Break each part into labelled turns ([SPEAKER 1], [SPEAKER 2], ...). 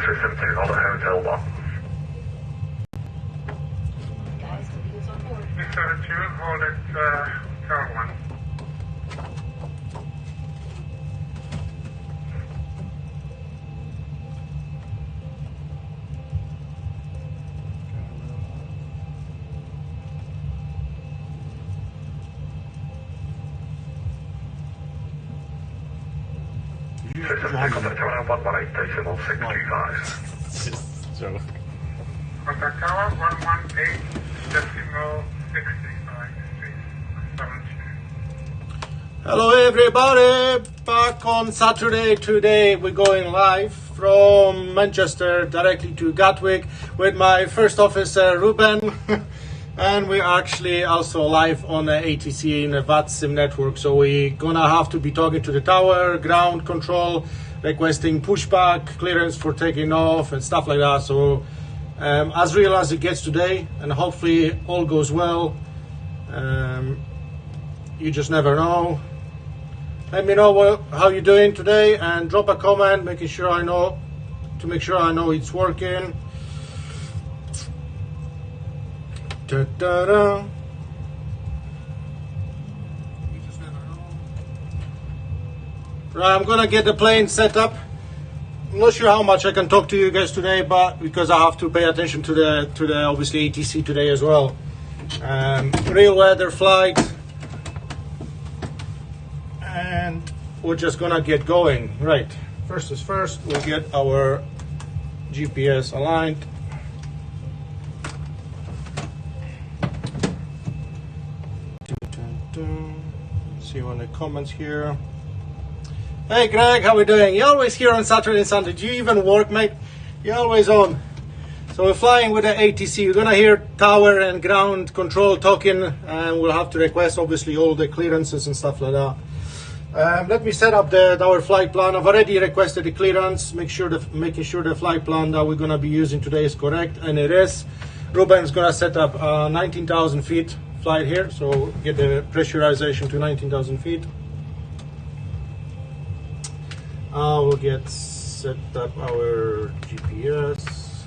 [SPEAKER 1] 372, hold at Hotel 1.
[SPEAKER 2] 372, hold at Hotel 1.
[SPEAKER 1] Contact tower 118, decimal 625.
[SPEAKER 3] Just joke.
[SPEAKER 2] Contact tower 118, decimal 635, 672.
[SPEAKER 3] Hello everybody, back on Saturday. Today we're going live from Manchester directly to Gatwick with my first officer Ruben. And we're actually also live on the ATC in the VATSIM network. So we're gonna have to be talking to the tower, ground control, requesting pushback, clearance for taking off and stuff like that. So as real as it gets today, and hopefully all goes well. You just never know. Let me know how you're doing today and drop a comment, make sure I know it's working. Da, da, da. Right, I'm gonna get the plane set up. I'm not sure how much I can talk to you guys today, but because I have to pay attention to the obviously ATC today as well. Real weather flight, and we're just gonna get going. Right, first is first, we'll get our GPS aligned. See you on the comments here. Hey Greg, how we doing? You're always here on Saturday and Sunday. Do you even work, mate? You're always on. So we're flying with the ATC. We're gonna hear tower and ground control talking, and we'll have to request obviously all the clearances and stuff like that. Let me set up our flight plan. I've already requested the clearance. Making sure the flight plan that we're gonna be using today is correct, and it is. Ruben's gonna set up 19,000 feet flight here, so get the pressurization to 19,000 feet. We'll get set up our GPS,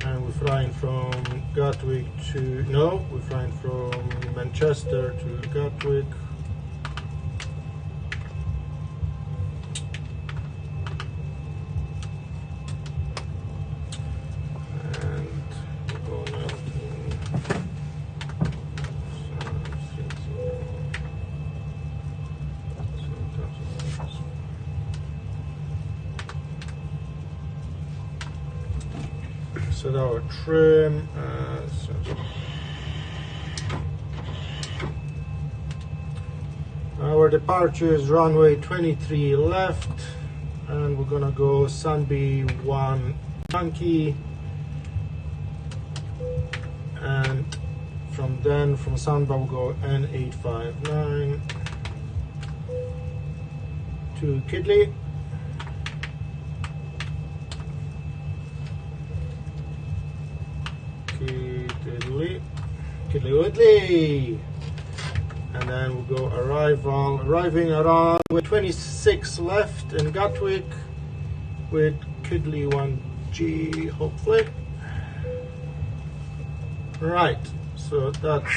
[SPEAKER 3] and we're flying from Gatwick we're flying from Manchester to Gatwick. Set our trim. Our departure is runway 23 left, and we're gonna go Sunby 1 Yankee, and from Sunby we'll go N859 to Kidley. Kidley, and then we'll go arriving around with 26 left in Gatwick with Kidley 1G, hopefully. Right, so that's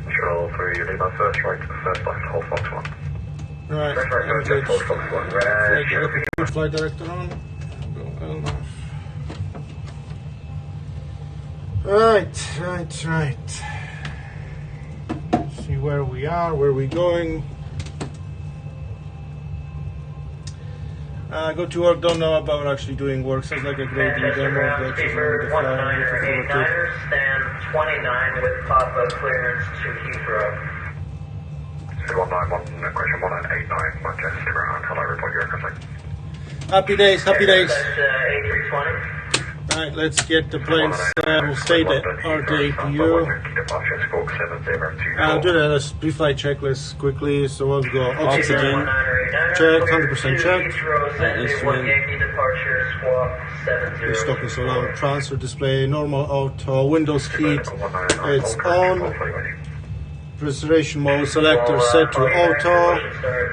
[SPEAKER 1] Control 3, you leave our first right to the first left, hold Fox 1.
[SPEAKER 3] right.
[SPEAKER 1] First right, go hold Fox 1, red.
[SPEAKER 3] Flight director on. Go enough. Right. See where we are, where we're going. Go to work, don't know about actually doing work. Sounds like a great demo.
[SPEAKER 4] Speedbird 199er, stand 29 with Papa clearance to Heathrow.
[SPEAKER 1] 191, question 1989, Manchester, and hello, report your address.
[SPEAKER 3] Happy days.
[SPEAKER 4] A320.
[SPEAKER 3] Right, let's get the planes. We'll stay at RDAPU. I'll do the pre-flight checklist quickly. So we'll go oxygen check, 100% check. Instrument. Stock is allowed. Transfer display, normal auto, Windows heat. It's on. preservation mode selector set to auto,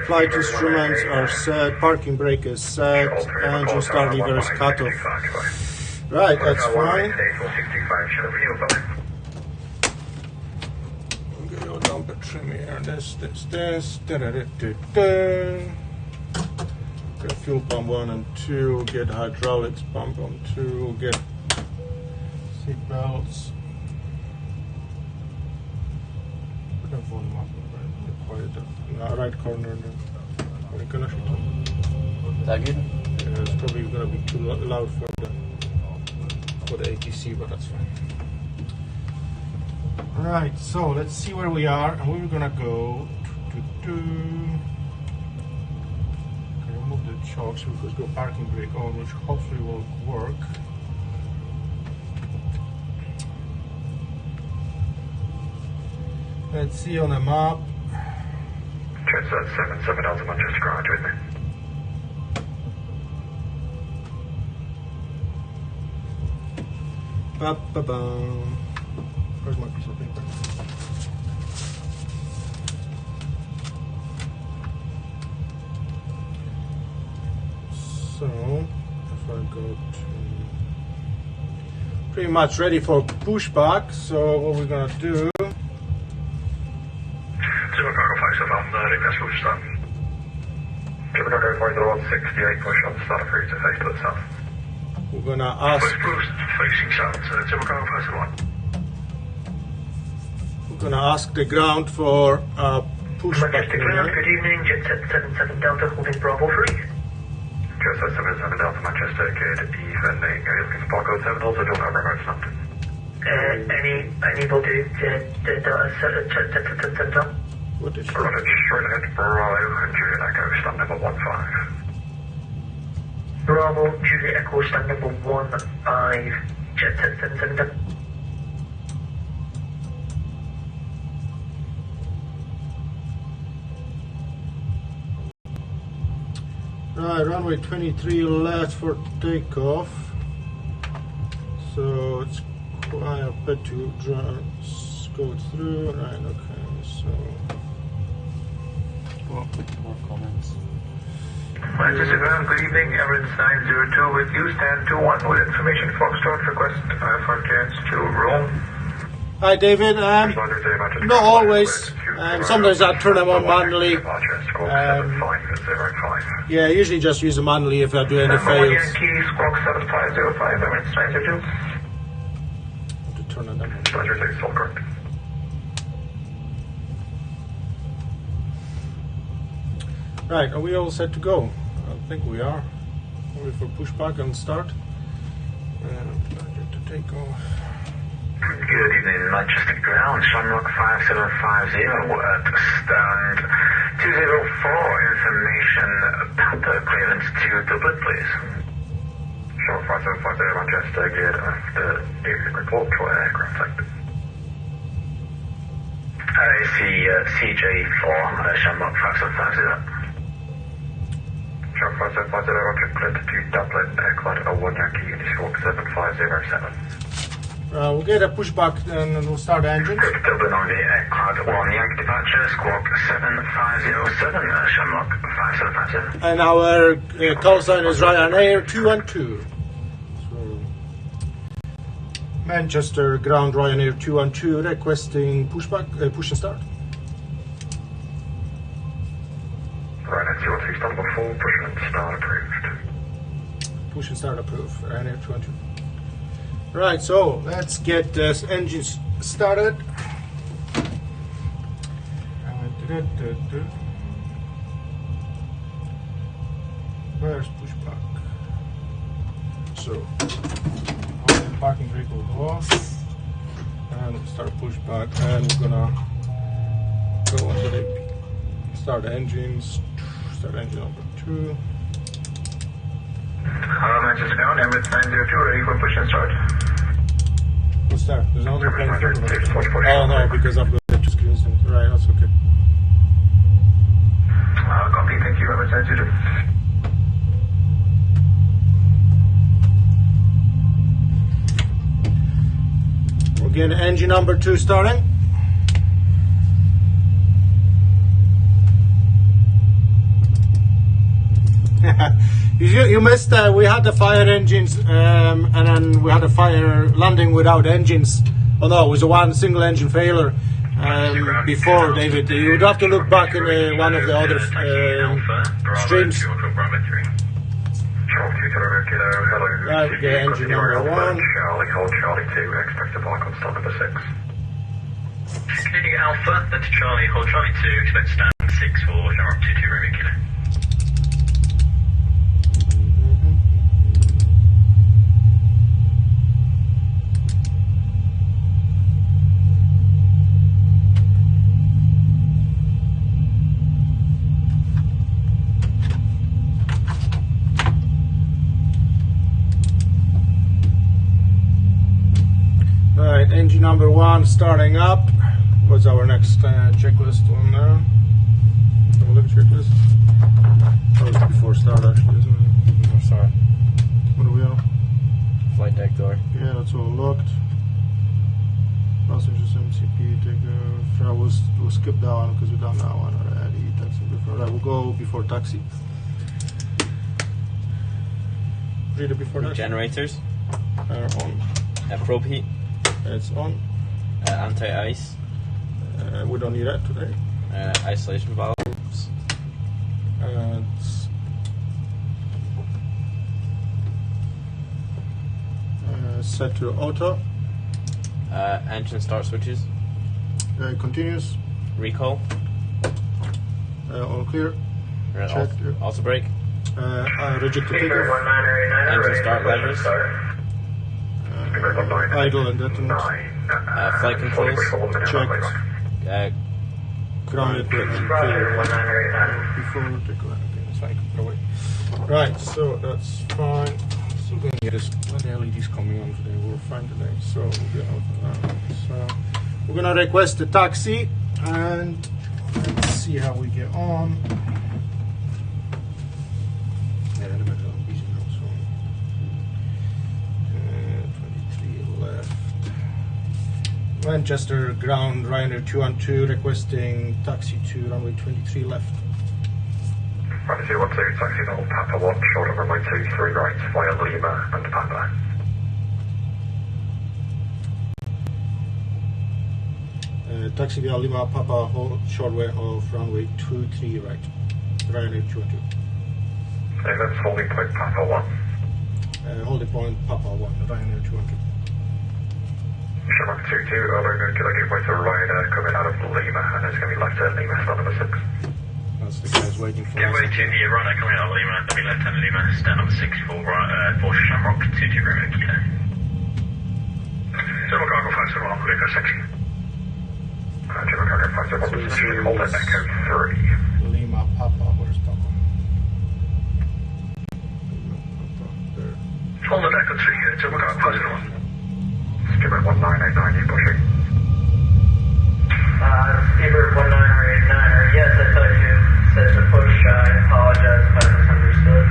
[SPEAKER 3] flight instruments are set, parking brake is set, engine start lever is cut off. Right, that's fine. Okay, your dumper trim here, this. Get fuel pump 1 and 2, get hydraulics pump on 2, get seat belts. Right corner.
[SPEAKER 5] Is that good?
[SPEAKER 3] Yeah, it's probably gonna be too loud for the ATC, but that's fine. Right, so let's see where we are and where we're gonna go. Remove the chocks, we could go parking brake on, which hopefully will work. Let's see on the map.
[SPEAKER 1] Transat 77 Delta Manchester Garage with me.
[SPEAKER 3] Ba-ba-bum. Where's my piece of paper? So, if I go to... Pretty much ready for pushback, so what we're gonna do...
[SPEAKER 1] Request push start. Chicago 50168 push on start free to face to the south.
[SPEAKER 3] We're gonna ask.
[SPEAKER 1] Facing south, Chicago 501.
[SPEAKER 3] We're gonna ask the ground for pushback.
[SPEAKER 4] Majestic ground, good evening, Jet 77 Delta holding Bravo 3.
[SPEAKER 1] Jet 77 Delta Manchester, good evening. Are you looking for code 7 also don't have remote snapped?
[SPEAKER 4] Unable to Delta.
[SPEAKER 3] What is
[SPEAKER 1] Roger, straight ahead, Bravo and Juliet Echo, stand number 15.
[SPEAKER 4] Bravo, Juliet Echo, stand number 15, Jet 77 Delta.
[SPEAKER 3] Right, runway 23 left for takeoff. So it's quite a bit to go through. Right, okay, so.
[SPEAKER 5] More comments.
[SPEAKER 2] Manchester Ground, good evening. Emirates 902 with you. Stand 21 with information. Foxtrot request for clearance to Rome.
[SPEAKER 3] Hi, David. Not always. Sometimes I turn them on manually. Yeah, usually just use them manually if I do any fails.
[SPEAKER 2] Yankee, Squawk 7505, Emirates 902.
[SPEAKER 3] To turn them on. Right, are we all set to go? I think we are. Ready for pushback and start. To take off.
[SPEAKER 1] Good evening, Manchester Ground, Shamrock 5750 at stand 204, information, Papa clearance to Dublin, please. Shamrock 5750 Manchester, good after report to aircraft type. I see CJ4, Shamrock 5750. Shamrock 5750, Roger, cleared to Dublin, aircraft 01 Yankee, Squawk 7507.
[SPEAKER 3] We'll get a pushback and we'll start the engines.
[SPEAKER 1] Dublin on the aircraft 1 Yankee departure, Squawk 7507, Shamrock 5750.
[SPEAKER 3] And our call sign is Ryanair 212. So, Manchester ground Ryanair 212 requesting pushback, push and start.
[SPEAKER 1] Ryanair 212, stand number 4, push and start approved.
[SPEAKER 3] Push and start approved, Ryanair 212. Right, so let's get this engines started. Where's pushback? So, the parking brake will go off and start pushback, and we're gonna go into the start the engines. Start engine number 2.
[SPEAKER 2] Manchester Ground, Emirates 902, ready for push and start.
[SPEAKER 3] We'll start. There's another plane through. Oh no, because I've got the 2 screens. Right, that's okay.
[SPEAKER 2] Copy, thank you, Emirates 902.
[SPEAKER 3] We're getting engine number 2 starting. You missed. We had the fire engines, and then we had a fire landing without engines. Oh no, it was a one single engine failure before, David. You would have to look back in one of the other streams. Right, we get engine number 1.
[SPEAKER 1] Charlie, hold Charlie 2, expect to park on stand number 6.
[SPEAKER 2] Continuing Alpha, then to Charlie, hold Charlie 2, expect stand 6 for Shamrock 22 Romeo Kilo.
[SPEAKER 3] Right, engine number 1 starting up. What's our next checklist on there? Have a look at checklist. Oh, it's before start actually, isn't it?
[SPEAKER 5] I'm sorry.
[SPEAKER 3] What are we on?
[SPEAKER 5] Flight deck door.
[SPEAKER 3] Yeah, that's all locked. Passengers MCP takeoff. Yeah, we'll skip that one because we've done that one already. Taxi before. Right, we'll go before taxi. Read it before taxi.
[SPEAKER 5] Generators.
[SPEAKER 3] On.
[SPEAKER 5] Probe heat.
[SPEAKER 3] It's on.
[SPEAKER 5] Anti-ice.
[SPEAKER 3] We don't need that today.
[SPEAKER 5] Isolation valves.
[SPEAKER 3] Set to auto.
[SPEAKER 5] Engine start switches.
[SPEAKER 3] Continuous.
[SPEAKER 5] Recall.
[SPEAKER 3] All clear. Check.
[SPEAKER 5] Also brake.
[SPEAKER 3] Rigid to takeoff.
[SPEAKER 5] Engine start levers.
[SPEAKER 3] Idle and detonate.
[SPEAKER 5] Flight controls.
[SPEAKER 3] Check. Ground equipment clear. Before takeoff. That's fine. Go away. Right, so that's fine. Still going to get this bloody LEDs coming on today. We're fine today, so we'll get out of that. So we're gonna request a taxi and let's see how we get on. Yeah, in the middle of busy now, so 23 left. Manchester ground Ryanair 212 requesting taxi to runway 23 left.
[SPEAKER 1] Right, 212, taxi to Papa 1, short of runway 23 right, via Lima and Papa.
[SPEAKER 3] Taxi via Lima Papa, shortway of runway 23 right, Ryanair 212.
[SPEAKER 1] That's holding point Papa 1.
[SPEAKER 3] Holding point Papa 1, Ryanair 212.
[SPEAKER 1] Shamrock 22, Romeo Kilo gateway to Ryanair coming out of Lima, and it's going to be left turn Lima, stand number 6.
[SPEAKER 3] That's the guys waiting for us.
[SPEAKER 2] Gateway to the Ryanair coming out of Lima, that'll be left hand Lima, stand number 6 for Shamrock 22 Romeo Kilo.
[SPEAKER 1] General Cargo 571, clear for section. General Cargo 571, position, hold at Echo 3.
[SPEAKER 3] Lima Papa, where's Papa? Lima Papa, there.
[SPEAKER 1] Hold at Echo 3, General Cargo 571. Skipper 1989, pushing.
[SPEAKER 4] Skipper 1989, yes, I thought you said to push. I apologize if I misunderstood.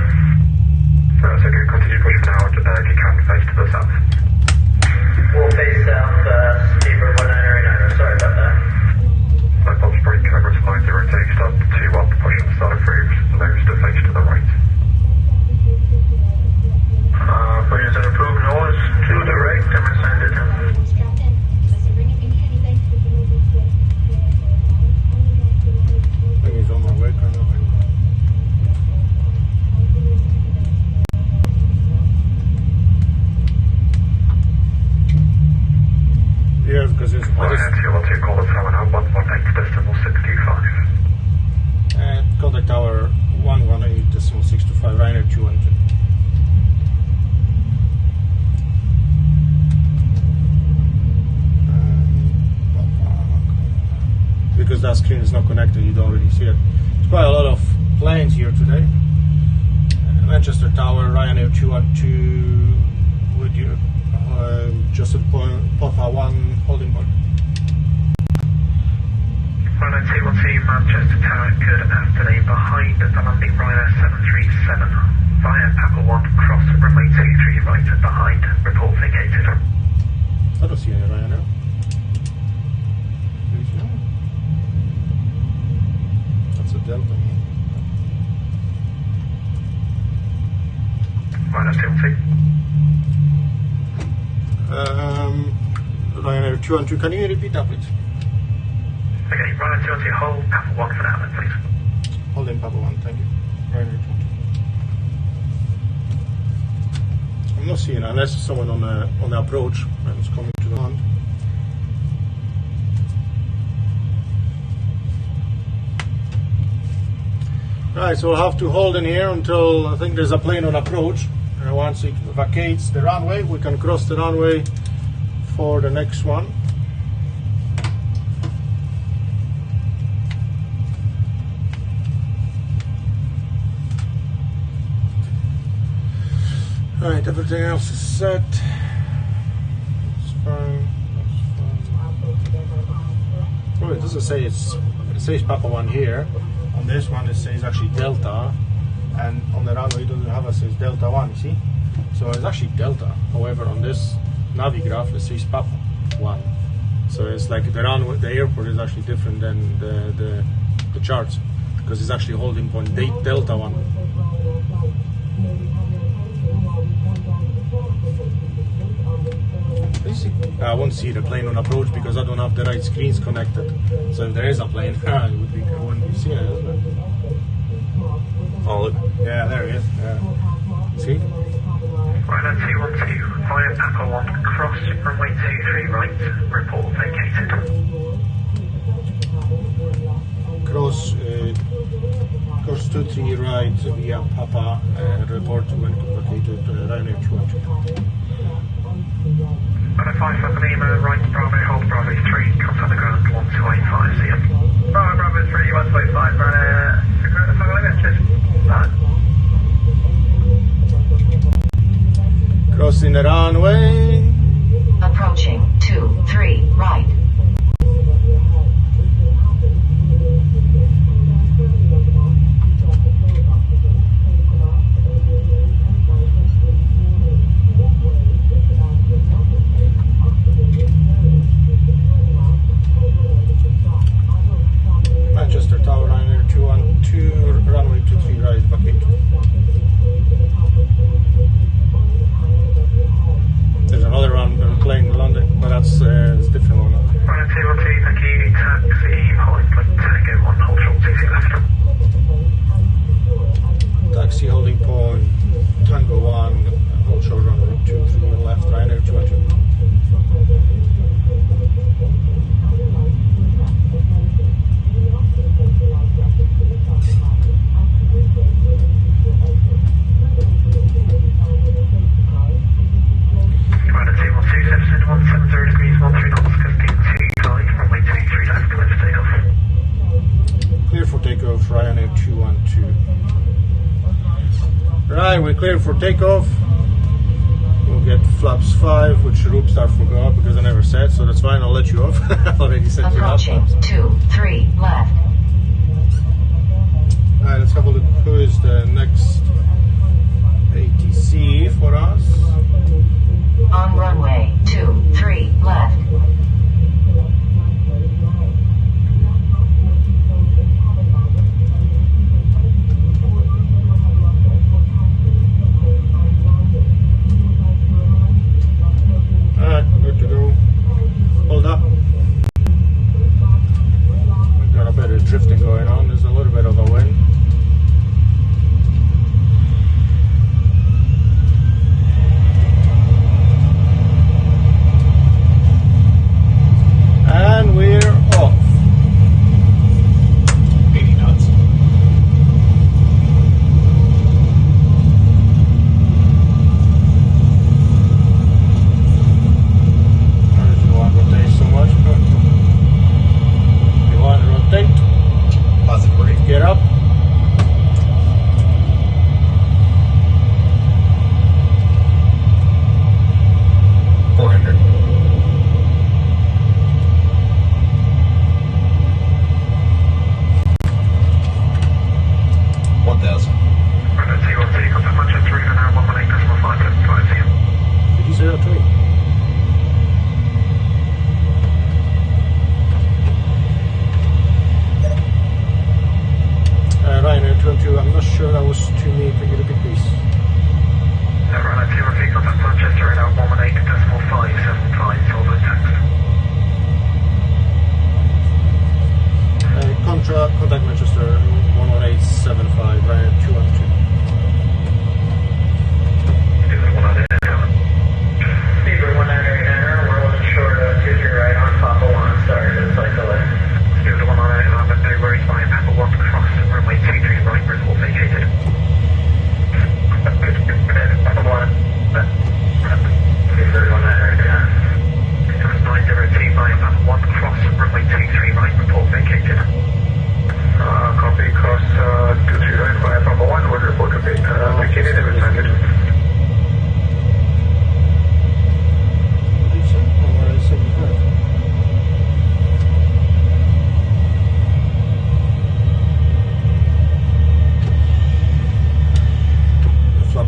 [SPEAKER 1] That's okay, continue pushing now, if you can, face to the south.
[SPEAKER 4] We'll face south, Skipper 1989, sorry about that.
[SPEAKER 1] Light bulbs brake, Emirates 90, take stop 21, pushing start approved, nose to face to the right.
[SPEAKER 2] Pushing start approved, nose to the right, Emirates 90.
[SPEAKER 3] I think he's on my way kind of thing. Yeah, because it's
[SPEAKER 1] T12, call the tower now, 118 decimal 625.
[SPEAKER 3] contact tower 118.625, Ryanair 212. Because that screen is not connected, you don't really see it. There's quite a lot of planes here today. Manchester Tower, Ryanair 212, with you, just at point, Papa 1, holding point.
[SPEAKER 2] Ryanair 212, Manchester Tower, good afternoon. Behind the landing Ryanair 737, via Papa 1, cross runway 23 right and behind, report vacated.
[SPEAKER 3] I don't see any Ryanair. That's a Delta. Ryanair 212, can you repeat that please?
[SPEAKER 2] Okay, Ryanair 212, hold Papa 1 for now then, please.
[SPEAKER 3] Hold in Papa 1, thank you. Ryanair 212. I'm not seeing unless someone on the approach and it's coming to the land. Right, so we'll have to hold in here until I think there's a plane on approach. And once it vacates the runway, we can cross the runway for the next one. Right, everything else is set. That's fine. Oh, it doesn't say it says Papa 1 here. On this one it says actually Delta, and on the runway it doesn't have it says Delta 1, you see? So it's actually Delta. However, on this Navigraph it says Papa 1. So it's like the runway, the airport is actually different than the charts, because it's actually holding point Delta 1. I won't see the plane on approach because I don't have the right screens connected. So if there is a plane, I wouldn't be seeing it, isn't it?
[SPEAKER 5] Oh, look.
[SPEAKER 3] Yeah, there it is. Yeah. See?
[SPEAKER 2] Ryanair 212, via Papa 1, cross runway 23 right, report vacated.
[SPEAKER 3] Cross 23 right via Papa, report when vacated Ryanair 212.
[SPEAKER 2] Ryanair 5 Papa Lima, right Bravo, hold Bravo 3, contact the ground 1285, see ya. Bravo, Bravo 3, 1285, Ryanair,
[SPEAKER 3] crossing the runway.
[SPEAKER 6] Approaching 23 right.
[SPEAKER 3] Manchester Tower, Ryanair 212, runway 23 right, vacate. There's another plane in London, but that's a different one.
[SPEAKER 2] Ryanair 212, thank you, taxi, holding point Tango 1, hold short 2 left.
[SPEAKER 3] Taxi holding point Tango 1, hold short runway 23 left, Ryanair 212.
[SPEAKER 2] Ryanair 212, 170 degrees, 13 knots, costing 25, runway 23 left, clear for takeoff.
[SPEAKER 3] Clear for takeoff, Ryanair 212. Right, we're clear for takeoff. We'll get flaps 5, which Roopstar forgot because I never said, so that's fine, I'll let you off. I've already set you up.
[SPEAKER 6] Approaching 23 left.
[SPEAKER 3] Alright, let's have a look who is the next ATC for us.
[SPEAKER 6] On runway 23 left.
[SPEAKER 3] Alright, good to go. Hold up. We've got a bit of drifting going on. There's a little bit of a wind.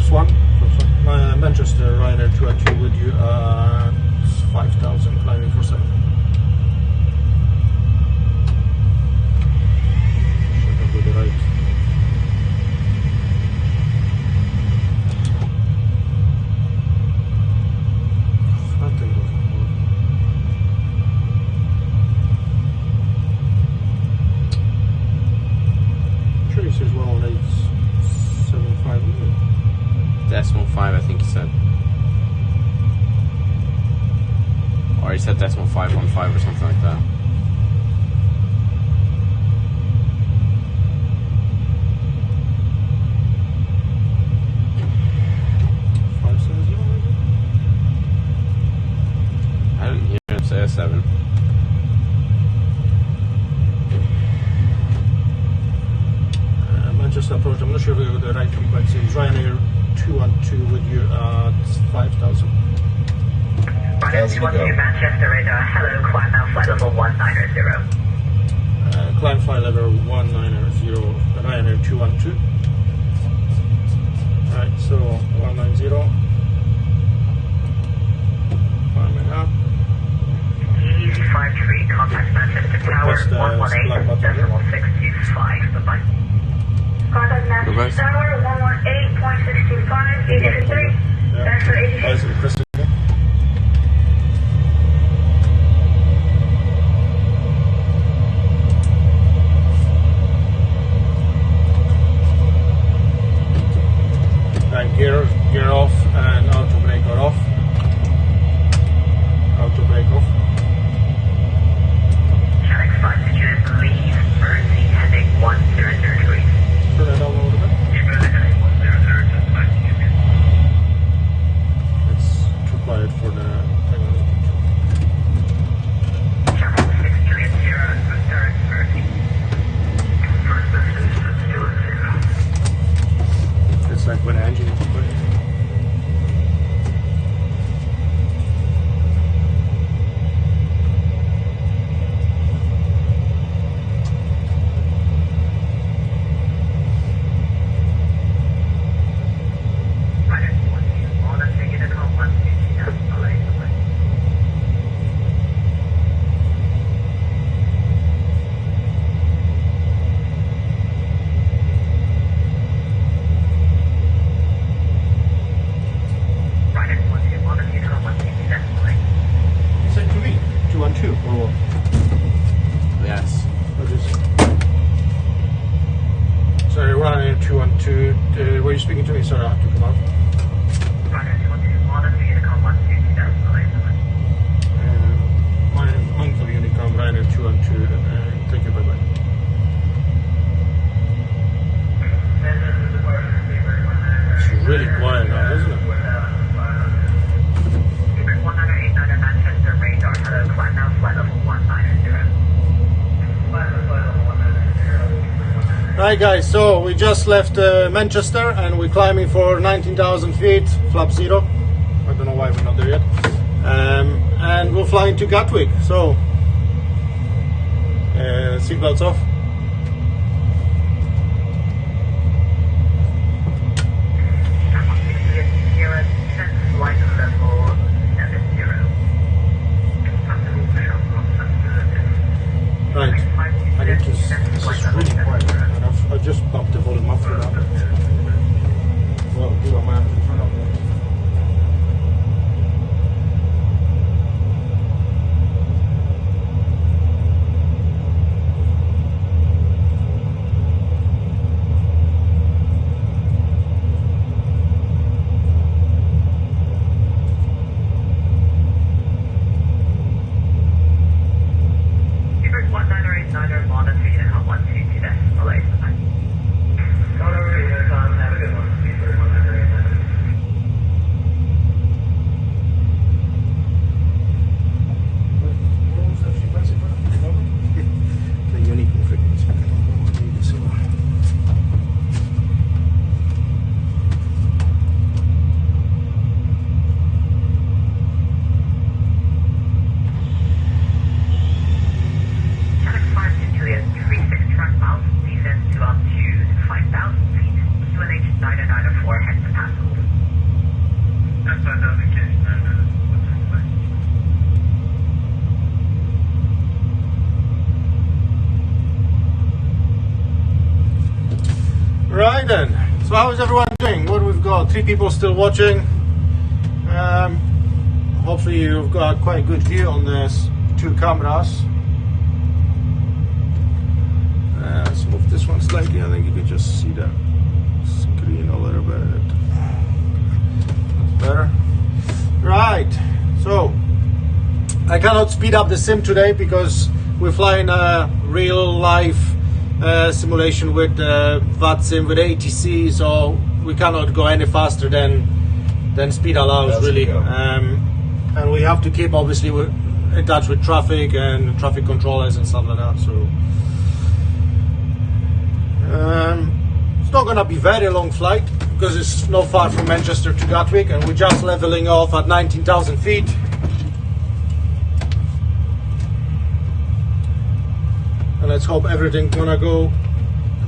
[SPEAKER 3] flaps 1. Manchester Ryanair 212 with you 5,000, climbing for 7. Should have got the right. Nothing doesn't work. Sure, he says 11875.
[SPEAKER 5] Decimal 5, I think he said. Or he said decimal 515 or something like that. I didn't hear him say a 7.
[SPEAKER 3] Manchester approach. I'm not sure if we got the right frequency. It's Ryanair 212 with you at 5,000.
[SPEAKER 2] Ryanair 212 Manchester radar. Hello, climb now flight level 190.
[SPEAKER 3] Climb flight level 190, Ryanair 212. Right, so 190. Climbing up.
[SPEAKER 2] Easy 53, contact Manchester Tower 118.625. Bye-bye. Contact Manchester Tower 118.625, Aviation 3. Thanks for ATC.
[SPEAKER 3] Gear off and auto brake are off. Auto brake off.
[SPEAKER 2] Channel 5, did you believe Mersey heading 100 degrees?
[SPEAKER 3] Turn that down a little bit. It's too quiet for the thing.
[SPEAKER 2] Channel 6, Juliet 0, return Mersey. First destination, Juliet 0.
[SPEAKER 3] It's like when the engine is put in.
[SPEAKER 5] Yes.
[SPEAKER 3] Sorry, Ryanair 212. Were you speaking to me? Sorry, I have to come out. My monthly Unicom, Ryanair 212. Thank you, bye bye. It's really quiet now, isn't it?
[SPEAKER 2] Manchester radar, hello, climb now flight level 190.
[SPEAKER 3] Right guys, so we just left Manchester and we're climbing for 19,000 feet, flap 0. I don't know why we're not there yet. And we're flying to Gatwick, so seatbelts off.
[SPEAKER 2] Flight level 70.
[SPEAKER 3] Right, I need to, this is really quiet, and I've just bumped the volume up for that. Well, do I have to turn up there?
[SPEAKER 2] 904, head to Pascal.
[SPEAKER 1] That's not the case.
[SPEAKER 3] Right then, so how is everyone doing? What we've got? 3 people still watching. Hopefully you've got quite a good view on this 2 cameras. Let's move this one slightly. I think you can just see the screen a little bit. That's better. Right, so I cannot speed up the sim today because we're flying a real life simulation with VATSIM, with ATC, so we cannot go any faster than speed allows, really. And we have to keep obviously in touch with traffic and traffic controllers and stuff like that. So it's not gonna be very long flight because it's not far from Manchester to Gatwick, and we're just leveling off at 19,000 feet. And let's hope everything's gonna go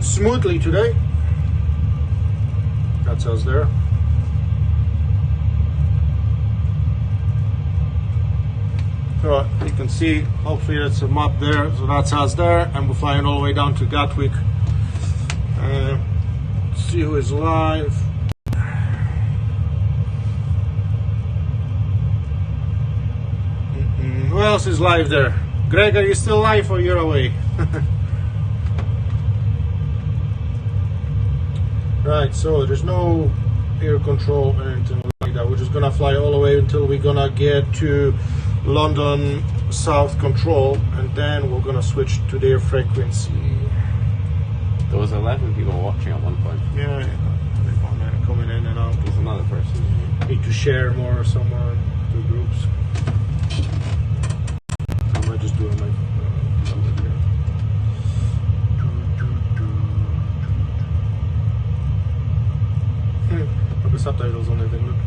[SPEAKER 3] smoothly today. That's us there. So you can see, hopefully that's a map there, so that's us there, and we're flying all the way down to Gatwick. See who is live. Who else is live there? Greg, are you still live or you're away? Right, so there's no air control or anything like that. We're just gonna fly all the way until we're gonna get to London South Control, and then we're gonna switch to their frequency.
[SPEAKER 5] There was 11 people watching at one point.
[SPEAKER 3] Yeah, they're coming in and out.
[SPEAKER 5] There's another person.
[SPEAKER 3] Need to share more somewhere to groups. I might just do it like put the subtitles on it then, look.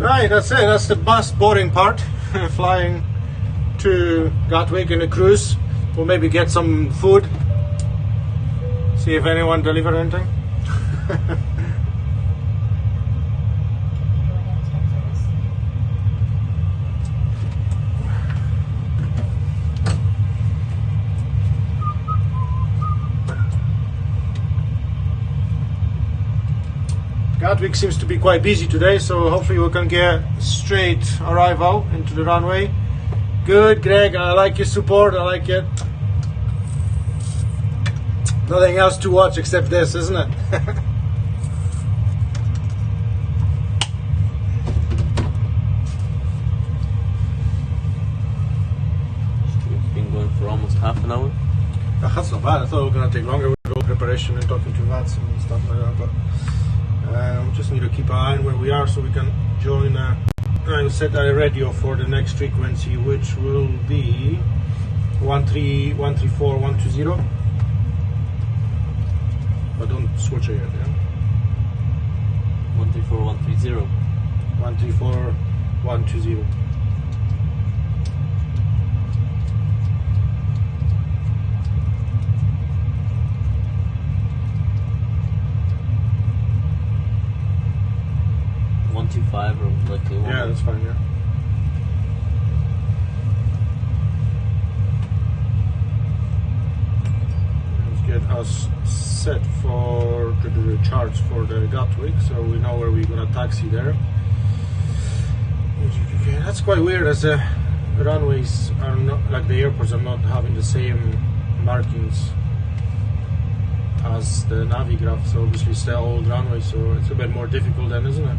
[SPEAKER 3] Right, that's it. That's the bus boarding part. Flying to Gatwick in a cruise. We'll maybe get some food. See if anyone delivered anything. Gatwick seems to be quite busy today, so hopefully we can get straight arrival into the runway. Good, Greg, I like your support, I like it. Nothing else to watch except this, isn't it?
[SPEAKER 5] It's been going for almost half an hour.
[SPEAKER 3] That's not bad. I thought it was going to take longer with all preparation and talking to VATSIM and stuff like that, but we just need to keep an eye on where we are so we can join and set a radio for the next frequency, which will be 134.120. But don't switch it yet, yeah?
[SPEAKER 5] 134.130.
[SPEAKER 3] 134.120.
[SPEAKER 5] .125 or likely one.
[SPEAKER 3] Yeah, that's fine, yeah. Let's get us set for the charts for the Gatwick, so we know where we're gonna taxi there. quite weird as the runways are not, like the airports are not having the same markings as the Navigraph, so obviously it's the old runway, so it's a bit more difficult then, isn't it?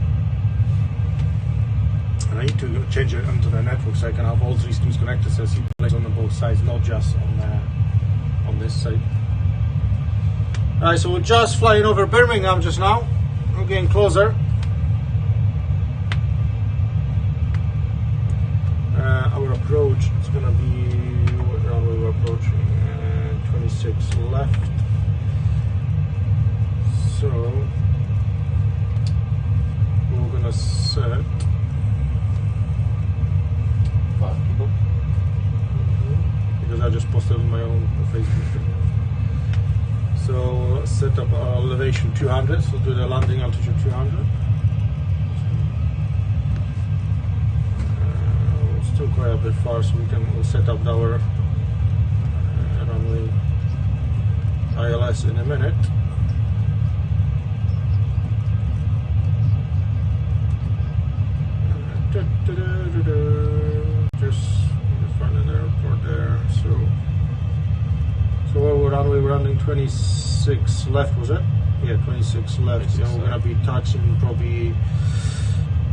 [SPEAKER 3] And I need to change it onto the network so I can have all 3 streams connected, so I see planes on both sides, not just on this side. Alright, so we're just flying over Birmingham just now. We're getting closer. Our approach, it's gonna be, what runway we're approaching? 26 left. So we're gonna set because I just posted on my own Facebook. So set up our elevation 200, so do the landing altitude 200. Still quite a bit far, so we'll set up our runway ILS in a minute. Just in front of the airport there. So where we're runway, we're running 26 left, was it? Yeah, 26 left. So we're gonna be taxiing probably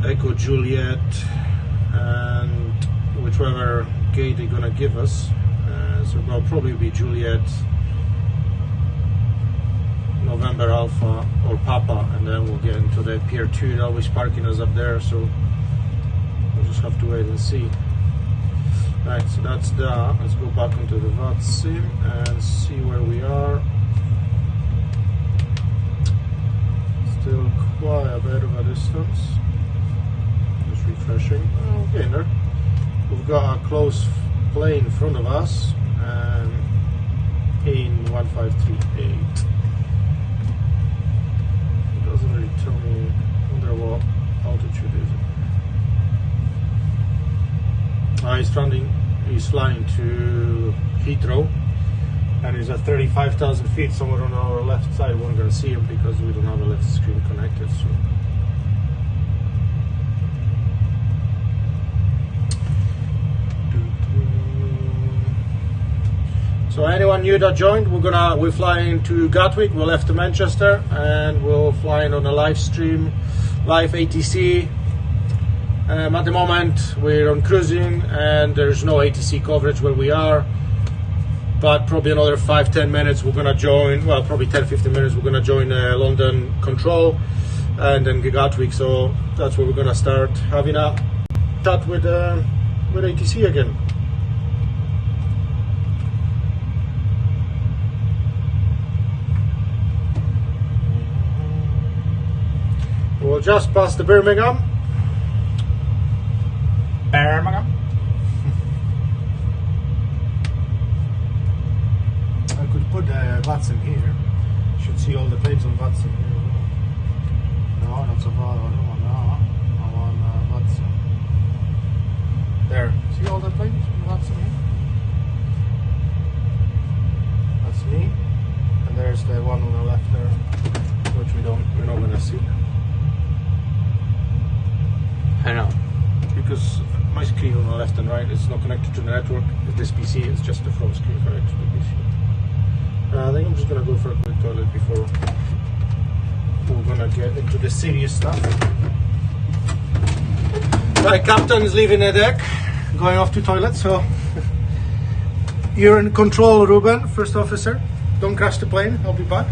[SPEAKER 3] Echo Juliet and whichever gate they're gonna give us. So it'll probably be Juliet, November Alpha or Papa, and then we'll get into the Pier 2. They're always parking us up there, so we'll just have to wait and see. Right, so that's that. Let's go back into the VATSIM and see where we are. Still quite a bit of a distance. Just refreshing. Oh, getting there. We've got a close plane in front of us, in 1538. It doesn't really tell me. I wonder what altitude is it. He's flying to Heathrow, and he's at 35,000 feet, somewhere on our left side. We're not going to see him because we don't have a left screen connected. So anyone new that joined, we're flying to Gatwick. We left to Manchester, and we'll fly in on a live stream, live ATC. At the moment we're on cruising and there's no ATC coverage where we are, but probably another 5-10 minutes we're gonna join, well probably 10-15 minutes we're gonna join London Control and then Gatwick, so that's where we're gonna start having a chat with ATC again. We'll just pass the Birmingham. I could put VATSIM here. Should see all the planes on VATSIM here. No, that's a VATSIM. I want VATSIM. There. See all the planes on VATSIM here? That's me. And there's the one on the left there, which we're not gonna see.
[SPEAKER 5] I know.
[SPEAKER 3] Because my screen on the left and right is not connected to the network. This PC is just the front screen connected to the PC. I think I'm just gonna go for a quick toilet before we're gonna get into the serious stuff. Right, Captain is leaving the deck, going off to toilet, so you're in control, Ruben, first officer. Don't crash the plane, I'll be back.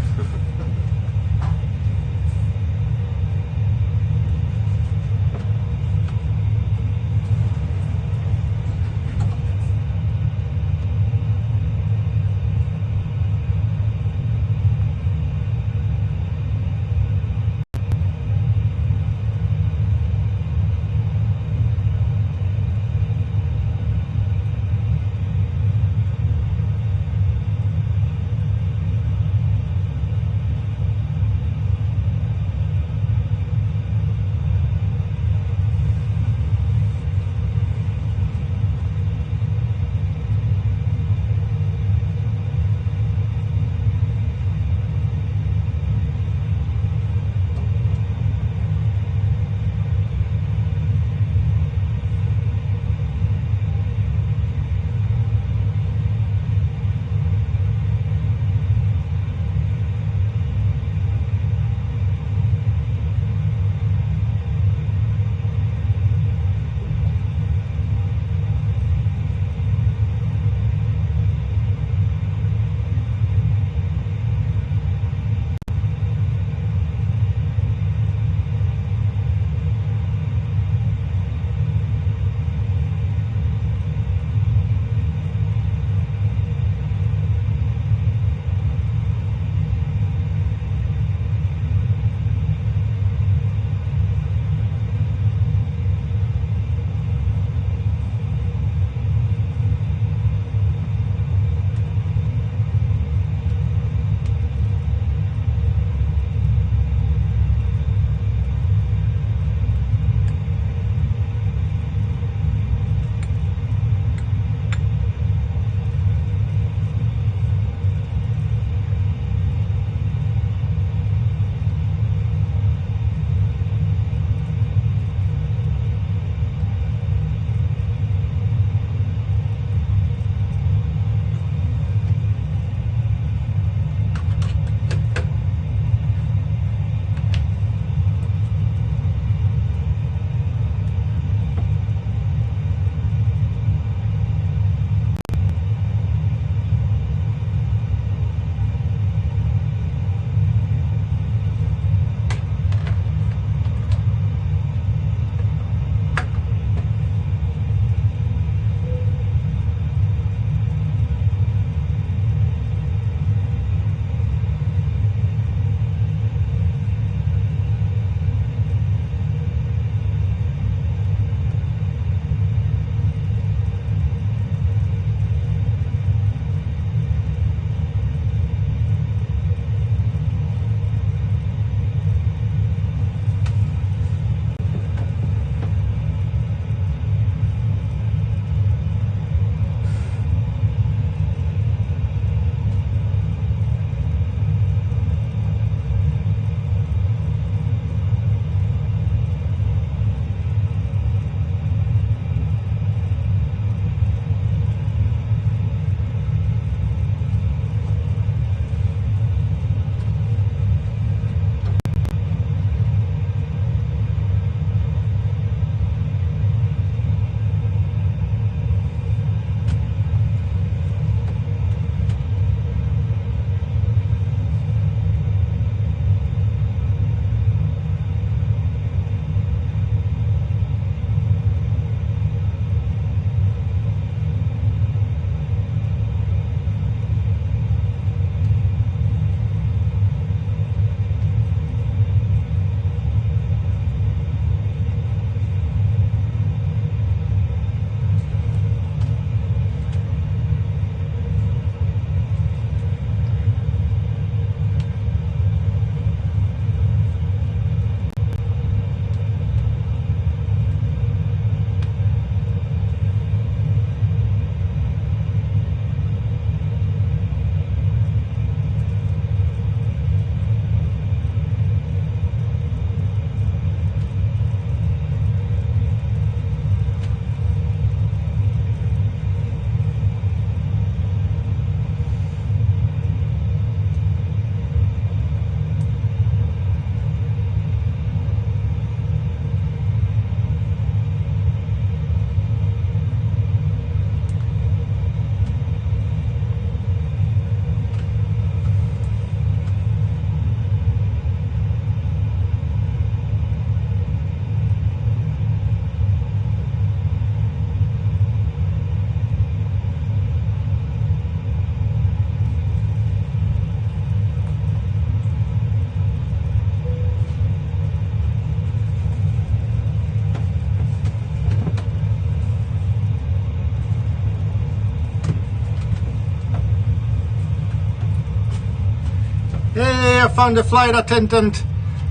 [SPEAKER 3] I found a flight attendant,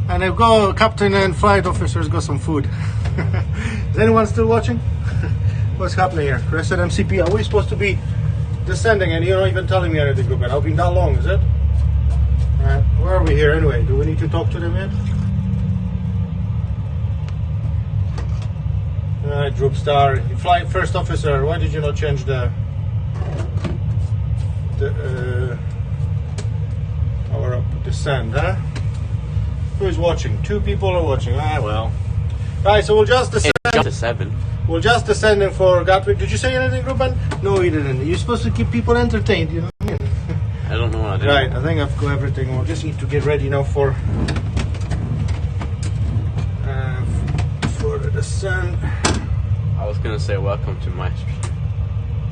[SPEAKER 3] and they've got captain and flight officers got some food. Is anyone still watching? What's happening here? Resident MCP, are we supposed to be descending and you're not even telling me anything, Ruben? I've been that long, is it? Alright, where are we here anyway? Do we need to talk to them yet? Alright, Droop Star. Flight first officer, why did you not change the power up descend, huh? Who is watching? 2 people are watching. Ah, well. Right, so we'll just descend.
[SPEAKER 5] Jump to 7.
[SPEAKER 3] We'll just descend in for Gatwick. Did you say anything, Ruben? No, you didn't. You're supposed to keep people entertained, you know what I mean?
[SPEAKER 5] I don't know what I did.
[SPEAKER 3] Right, I think I've got everything. We'll just need to get ready now for the descent.
[SPEAKER 5] I was gonna say welcome to my.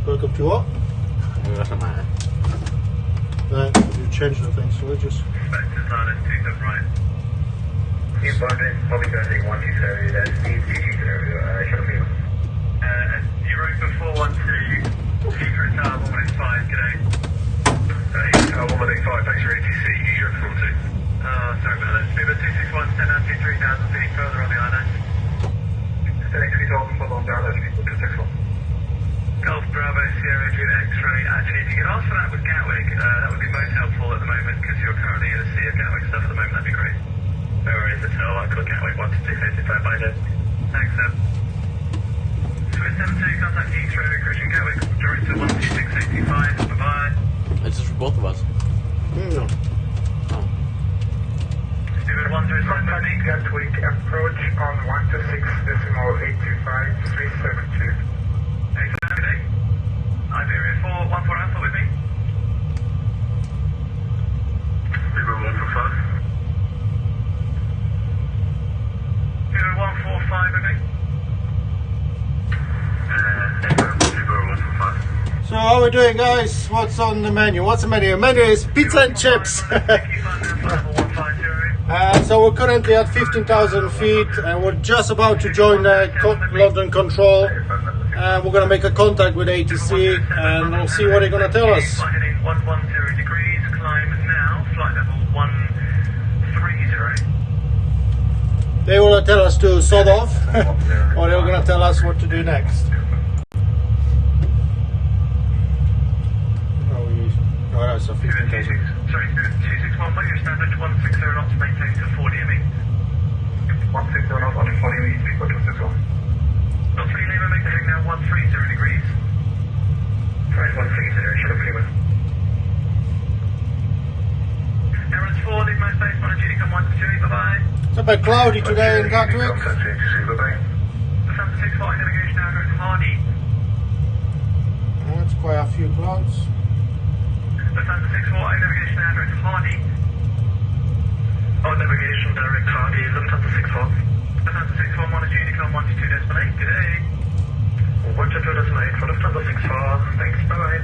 [SPEAKER 3] Welcome to what?
[SPEAKER 5] It doesn't matter.
[SPEAKER 3] Right, you changed the thing, so we'll just...
[SPEAKER 2] Vector silent, 27 right.
[SPEAKER 1] Inbound in, public landing 1 2 area, that's Steve, 2 area, shuttle field.
[SPEAKER 2] Euro for 412, Secret Tower 185, g'day.
[SPEAKER 1] 185, thanks for ATC, Euro 42.
[SPEAKER 2] Sorry about that. Speedbird 261, send out to 3,000 feet further on the island.
[SPEAKER 1] Next 3,000 foot on down, that's people to 6 1.
[SPEAKER 2] Golf Bravo Sierra Juliet X-ray. Actually, if you could ask for that with Gatwick, that would be most helpful at the moment because you're currently in a sea of Gatwick stuff at the moment. That'd be great. No worries at all. I'll call Gatwick 12685 by then. Thanks, Seb. Swiss 72, contact Heathrow, Christian Gatwick, direct to 12685. Bye-bye.
[SPEAKER 5] It's just for both of us.
[SPEAKER 3] No.
[SPEAKER 5] Oh.
[SPEAKER 2] Speedbird 107 with me.
[SPEAKER 1] Gatwick approach on 126.825.372.
[SPEAKER 2] Exactly. Iberia 4, 14 Alpha with me.
[SPEAKER 1] People 145.
[SPEAKER 2] 145 with me.
[SPEAKER 1] People 145.
[SPEAKER 3] So how are we doing, guys? What's on the menu? What's the menu? The menu is pizza and chips. So we're currently at 15,000 feet and we're just about to join London Control. And we're going to make a contact with ATC and we'll see what they're going to tell us.
[SPEAKER 2] Heading 110 degrees, climb now, flight level 130.
[SPEAKER 3] They will tell us to sod off or they're going to tell us what to do next. Oh, that's a 15,000.
[SPEAKER 2] Sorry, 261, when you're standard 160 knots, maintain to 40 ME.
[SPEAKER 1] 160 knots on 40 meters, people 261.
[SPEAKER 2] Not 3 Lima, make the heading now 130 degrees.
[SPEAKER 1] Right, 130, shuttle Lima.
[SPEAKER 2] Errors 4, leave my space, Monogenic on 1 bye-bye.
[SPEAKER 3] It's a bit cloudy today in Gatwick.
[SPEAKER 2] Defender 6 flight navigation now goes Hardy.
[SPEAKER 3] That's quite a few clouds.
[SPEAKER 2] Defender 6 flight navigation now goes Hardy.
[SPEAKER 1] On navigation, direct Hardy, Lufthansa 64.
[SPEAKER 2] Defender 6 4, Monogenic on 122.8, good day.
[SPEAKER 1] 122.8 for Lufthansa 64, thanks, bye-bye.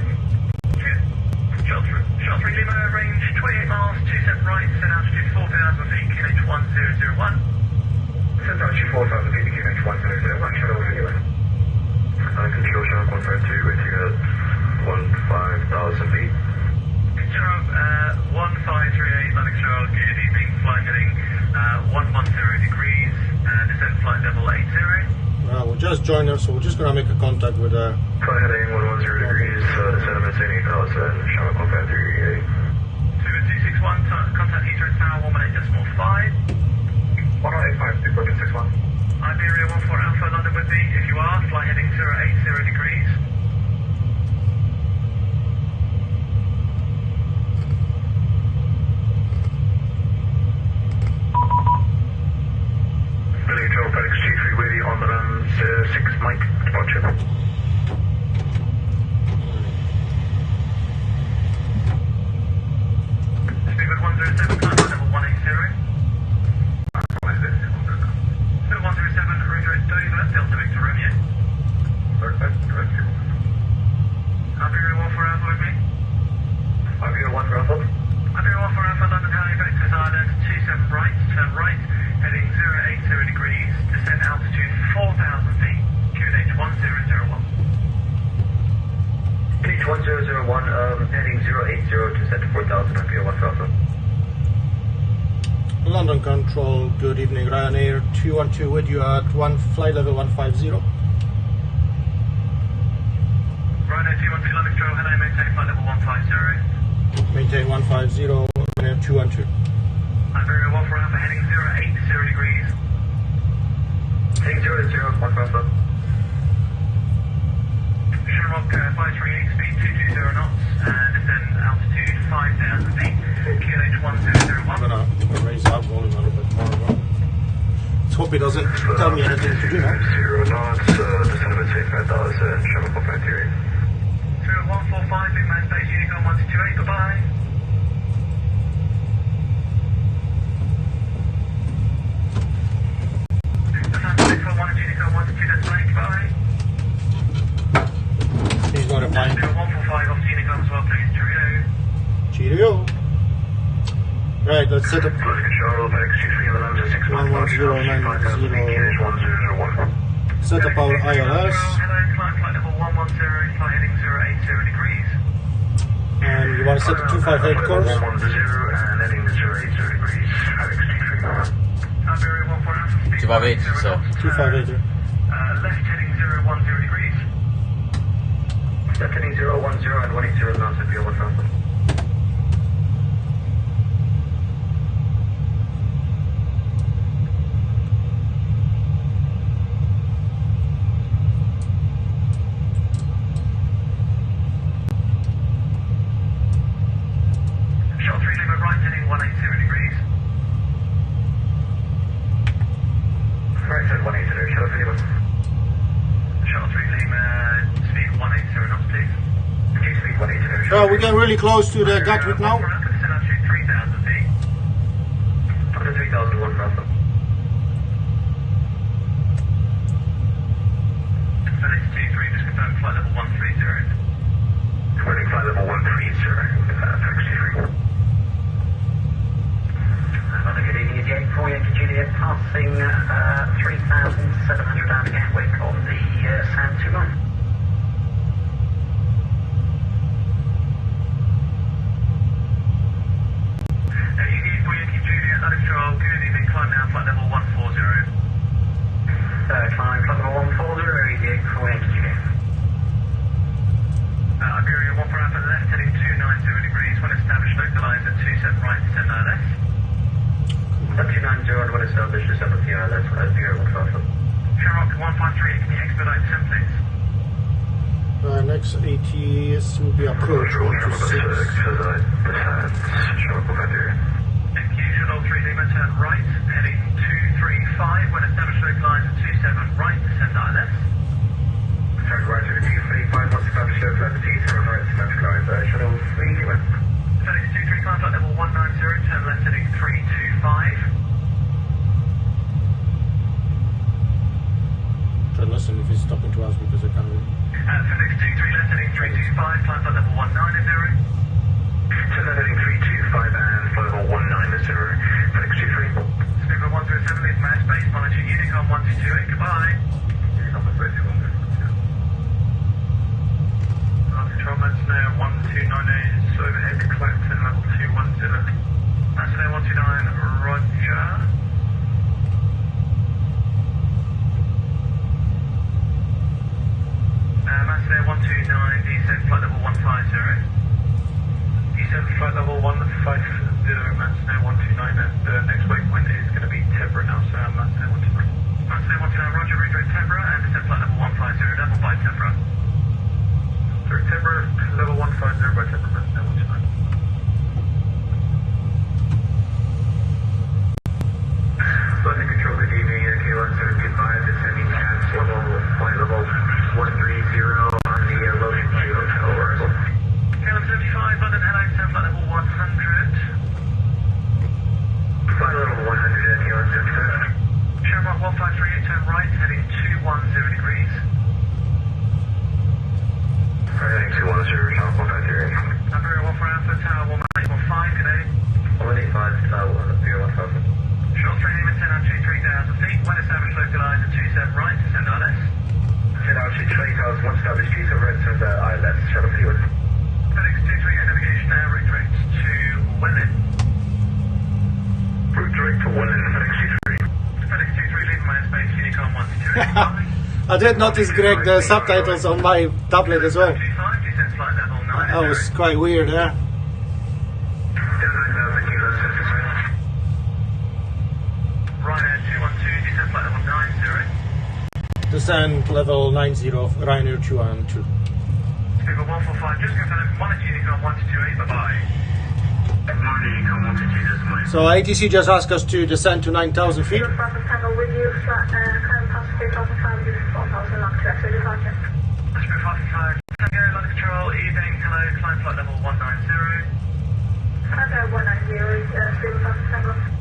[SPEAKER 2] Shelter Lima, range 28 miles, 27 right, send altitude 4,000 feet, QNH 1001.
[SPEAKER 1] Send altitude 4,000 feet, QNH 1001, shuttle Lima. Control Shark 152 with you at 15,000 feet.
[SPEAKER 2] Control 1538, London Control, good evening, flight heading 110 degrees, descent flight level 80.
[SPEAKER 3] We'll just join them, so we're just going to make a contact with
[SPEAKER 1] Flight heading 110 degrees, descent at 80,000, Shark 153.
[SPEAKER 2] 261, contact Heathrow Tower 118.5.
[SPEAKER 1] 185, 261.
[SPEAKER 2] Iberia 14 Alpha, London with me, if you are, flight heading 080 degrees.
[SPEAKER 1] Billy Control, FedEx G3 ready on the runs, 6 Mike, departure.
[SPEAKER 2] Speedbird 107, climb level 180.
[SPEAKER 1] What is this?
[SPEAKER 2] Speedbird 107, route direct Dover, Delta Victor Romeo.
[SPEAKER 1] Correct.
[SPEAKER 2] Iberia 14 Alpha with me.
[SPEAKER 1] Iberia 1 Alpha.
[SPEAKER 2] Iberia 14 Alpha, London Halifax, Island, 27 right, turn right, heading 080 degrees, descent altitude 4,000 feet, QNH 1001.
[SPEAKER 1] QNH 1001, heading 080, descent to 4,000, Iberia 1 Alpha.
[SPEAKER 3] Control, good evening, Ryanair 212 with you at flight level 150.
[SPEAKER 2] Ryanair 212, London Control, hello, maintain flight level 150.
[SPEAKER 3] Maintain 150, Ryanair 212.
[SPEAKER 2] Iberia 1 for Alpha, heading 080 degrees.
[SPEAKER 1] Heading 0 0, 150.
[SPEAKER 2] Shamrock 538, speed 220 knots, and descend altitude 5,000 feet. QNH 1001.
[SPEAKER 3] I'm gonna raise that volume a little bit more. Let's hope he doesn't tell me anything to do now.
[SPEAKER 1] 0 knots, descend about 5,000, Shamrock 153.
[SPEAKER 2] 0145, Big Man Space, Unicorn 1228, goodbye.
[SPEAKER 3] He's got a fine.
[SPEAKER 2] 145 off Unicorn as well, please. Cheerio.
[SPEAKER 3] Cheerio. Right, let's set up
[SPEAKER 1] Flight control, XG3 on the Lambda 615, 1001.
[SPEAKER 3] set up our ILS.
[SPEAKER 2] Hello, flight level 110, flight heading 080 degrees.
[SPEAKER 3] And you want to set the 258 course?
[SPEAKER 1] 110 and heading 080 degrees, XG3.
[SPEAKER 2] Iberia 1 for Alpha, speed
[SPEAKER 5] 258, sir.
[SPEAKER 3] 258.
[SPEAKER 2] left heading 010 degrees.
[SPEAKER 1] Left heading 010 and 180 knots at 1,000.
[SPEAKER 2] Shot 3 Lima right heading 180 degrees.
[SPEAKER 1] Right side 180, shut up anyone.
[SPEAKER 2] Shot 3 Lima, speed 180 knots, please.
[SPEAKER 1] Speed 180.
[SPEAKER 3] We're getting really close to the Gatwick now.
[SPEAKER 2] Descend altitude 3,000 feet.
[SPEAKER 1] Up to 3,001 for Alpha.
[SPEAKER 2] FedEx 23, just confirm flight level 130.
[SPEAKER 1] Running flight level 130, XG3.
[SPEAKER 4] Another good evening, Jet 4 Yankee Juliet, passing 3,700 out of Gatwick on the Sound 29.
[SPEAKER 2] UK 4 Yankee Juliet, London Control, good evening, climb now, flight level 140.
[SPEAKER 4] Climb flight level 140, Jet 4 Yankee Juliet.
[SPEAKER 2] Iberia 1 for Alpha, left heading 290 degrees, when established, localize at 27 right, descend ILS.
[SPEAKER 1] 290 and 1 established, December PRLS, Iberia 1 for Alpha.
[SPEAKER 2] Shamrock 153, can you expedite 10 please?
[SPEAKER 3] Next ATC will be approach 126.
[SPEAKER 2] Thank you, Shuttle 3 Lima, turn right, heading 235, when established, localize at 27 right, descend ILS.
[SPEAKER 1] Turn right to the T35, once established, localize at T7 right, established, Shuttle 3 Lima.
[SPEAKER 2] FedEx 23, climb flight level 190, turn left heading 325.
[SPEAKER 3] Listen if he's talking to us because I can't read.
[SPEAKER 2] FedEx 23, left heading 325, climb flight level 190.
[SPEAKER 1] Turn left heading 325 and flight level 190, FedEx 23.
[SPEAKER 2] Scuba 107, leave mass base, monitor Unicorn 1228, goodbye.
[SPEAKER 1] Unicorn 1228.
[SPEAKER 2] Control Mass now 1298 is overhead, Clacton level 210. Mass now 129, roger. Mass now 129, descend flight level 150. Descend flight level 150, Mass now 129, and the next waypoint is going to be Tebra now, so Mass now 129. Mass now 129, roger, redirect Tebra, and descend flight level 150, level by Tebra. Tebra, level 150 by Tebra, Mass now 129.
[SPEAKER 1] London Control, good evening, K1725, descending at flight level 130 on the loading to hotel arrival.
[SPEAKER 2] K75, London, hello, descend flight level 100.
[SPEAKER 1] Flight level 100 at K1725.
[SPEAKER 2] Shamrock 1538, turn right, heading 210 degrees.
[SPEAKER 1] Heading 210, Shamrock 153.
[SPEAKER 2] Iberia 1 for Alpha, tower 1815, good day.
[SPEAKER 1] 185, tower 1,000.
[SPEAKER 2] Short 3 Lima, 10 altitude 3,000 feet, when established, localize at 27 right, descend ILS.
[SPEAKER 1] 10 altitude 20,000, once established, 27 right, descend ILS, shuttle fuel.
[SPEAKER 2] FedEx 23, navigation now, route direct to Welland.
[SPEAKER 1] Route direct to Welland, FedEx
[SPEAKER 3] I did notice, Greg, the subtitles on my tablet as well.
[SPEAKER 2] 25, descent flight level 90.
[SPEAKER 3] That was quite weird, yeah.
[SPEAKER 2] Ryanair 212, descent flight level 90.
[SPEAKER 3] Descent level 90 of Ryanair 212.
[SPEAKER 2] Speaker 145, just confirm 1 Unicorn 128, bye-bye.
[SPEAKER 3] So ATC just asked us to descend to 9,000 feet.
[SPEAKER 7] With you, flat, current passenger 2005, you 4,000 knots to exit departure.
[SPEAKER 2] Spirit 555, Tango, line control, evening, hello, climb flight level 190.
[SPEAKER 7] Tango 190, Spirit 555.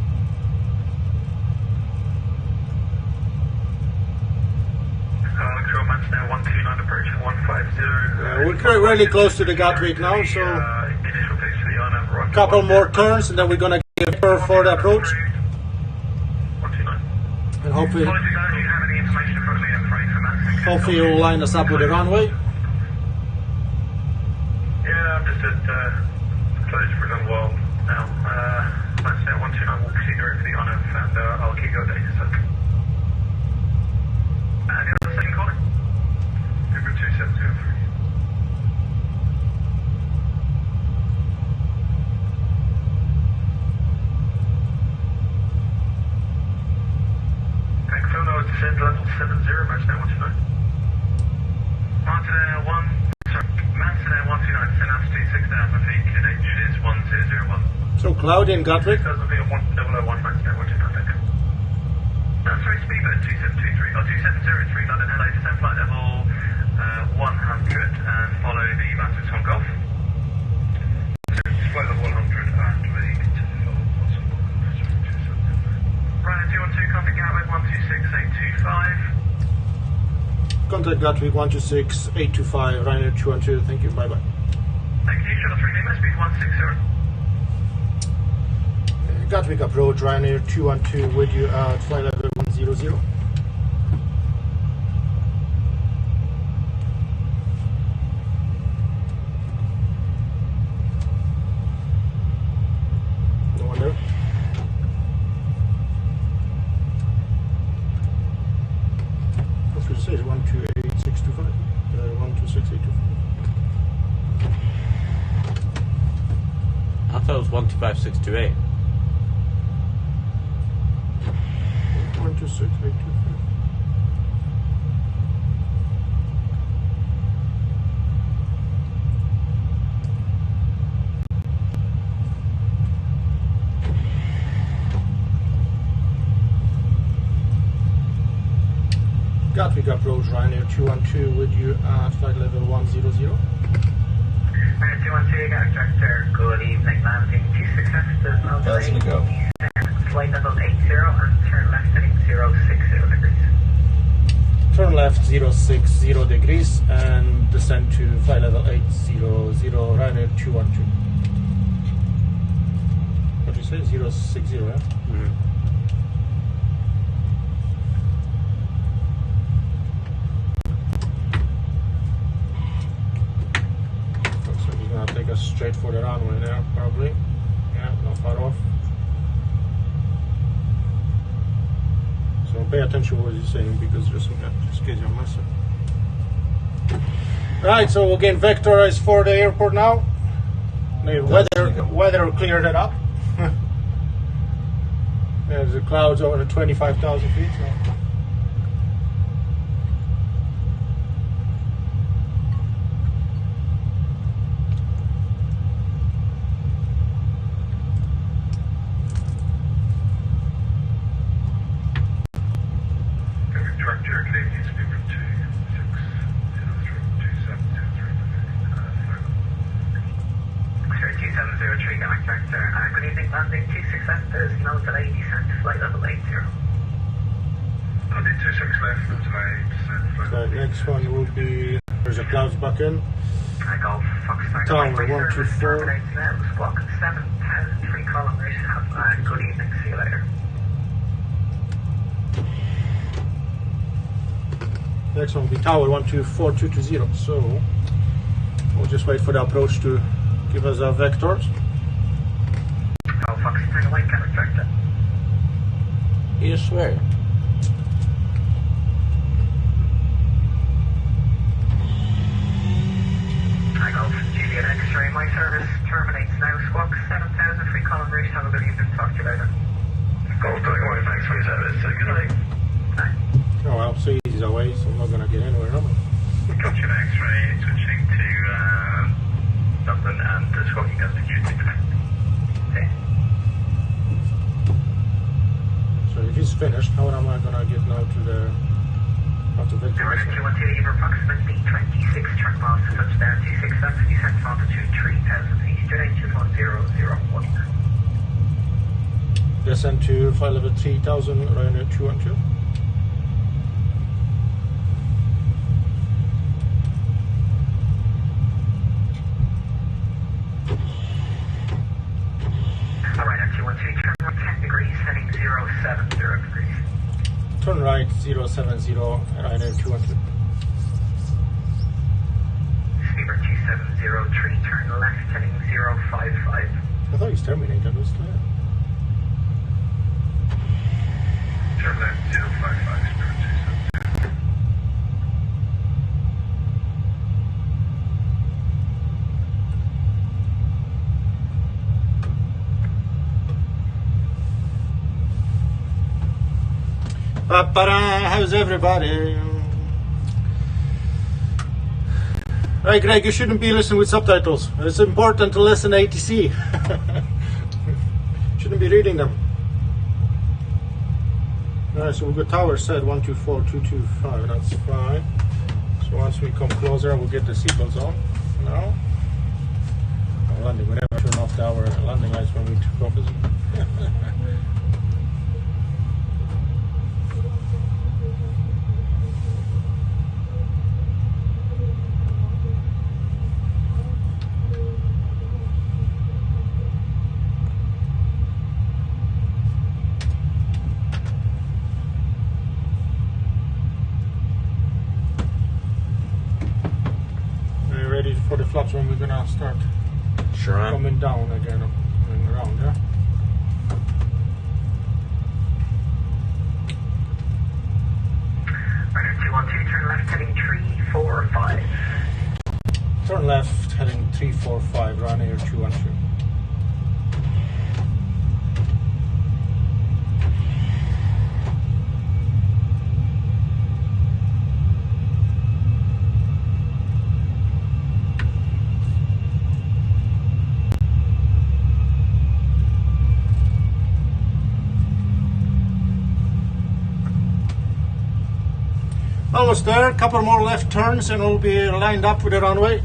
[SPEAKER 2] Control, Mansdale 129, approaching 150.
[SPEAKER 3] We're really close to the Gatwick now, so
[SPEAKER 2] Initial pitch for the INAV,
[SPEAKER 3] a couple more turns and then we're gonna give her for the approach.
[SPEAKER 2] 129.
[SPEAKER 3] And hopefully
[SPEAKER 2] Apologies, I don't have any information in front of me, I'm afraid, from that.
[SPEAKER 3] hopefully you'll line us up with the runway.
[SPEAKER 2] Yeah, I'm just at closed for a little while now. Mansdale 129 will proceed direct to the INAV and I'll keep you updated, so. Any other second caller? Uber 2703. Phil, no, descent level 70, Mansdale 129. Mansdale 129, descent altitude 6,000 feet, QNH is 1001.
[SPEAKER 3] So cloudy in Gatwick.
[SPEAKER 2] 6,000 feet at 1001, Mansdale 129, thank you. Sorry, speedbird 2723, or 2703, London, hello, descent flight level 100 and follow the VATSIM Golf. Flight level 100 and lead to Ryanair 212, contact Gatwick 126825.
[SPEAKER 3] Contact Gatwick 126825, Ryanair 212, thank you, bye bye.
[SPEAKER 2] Thank you, shuttle 3 Lima, speed 160.
[SPEAKER 3] Gatwick approach, Ryanair 212 with you at flight level 100. No one there? What should it say? It's 128625. 126825.
[SPEAKER 5] I thought it was 125628.
[SPEAKER 3] 126825. Gatwick approach, Ryanair 212 with you at flight level 100.
[SPEAKER 4] Ryanair 212, got director, good evening, landing 26F, there's no delay.
[SPEAKER 8] Go.
[SPEAKER 4] Flight level 80 and turn left heading 060 degrees.
[SPEAKER 3] Turn left 060 degrees and descend to flight level 800, Ryanair 212. What did you say? 060, yeah?
[SPEAKER 5] Mm-hmm.
[SPEAKER 3] Looks like he's gonna take us straight for the runway there, probably. Yeah, not far off. So pay attention to what he's saying because just in case you're missing. Right, so again, vector is for the airport now. The weather cleared it up. There's the clouds over the 25,000 feet. So.
[SPEAKER 2] Director, Canadian speaker
[SPEAKER 4] 2703, got director, good evening, landing 26F, there's no delay, descent to flight level 80.
[SPEAKER 2] Landing 26 left, no delay, descent flight
[SPEAKER 3] So
[SPEAKER 2] level 80.
[SPEAKER 3] next one will be, there's a clouds back in.
[SPEAKER 4] Golf, Foxtrot,
[SPEAKER 3] Tower 124.
[SPEAKER 4] Squawk 7,000, 3 kilometers, have good evening, see you later.
[SPEAKER 3] Next one will be tower 124220. So we'll just wait for the approach to give us our vectors.
[SPEAKER 4] Golf, Foxtrot, white cat director.
[SPEAKER 5] You swear?
[SPEAKER 3] of it.
[SPEAKER 2] Tower 212, you've approximately 26 turn miles to touchdown 26 left, descent altitude 3000 feet, duration 1001.
[SPEAKER 3] Descend to flight level 3000, Ryanair 212.
[SPEAKER 2] Ryanair 212, turn right 10 degrees, heading 070 degrees.
[SPEAKER 3] Turn right 070, Ryanair 212.
[SPEAKER 2] Speedbird 2703, turn left, heading 055.
[SPEAKER 3] I thought he's terminated, was there?
[SPEAKER 1] Turn left 055, Spirit 272.
[SPEAKER 3] How's everybody? Right, Greg, you shouldn't be listening with subtitles. It's important to listen ATC. Shouldn't be reading them. Alright, so we've got tower set 124225, that's fine. So once we come closer, we'll get the seatbelts on. Now, landing, we never turn off our landing lights when we took off, isn't it? For the flaps when we're gonna start
[SPEAKER 5] Sure am.
[SPEAKER 3] coming down again, coming around, yeah?
[SPEAKER 2] Ryanair 212, turn left, heading 345.
[SPEAKER 3] Turn left, heading 345, Ryanair 212. Almost there, a couple more left turns and we'll be lined up with the runway.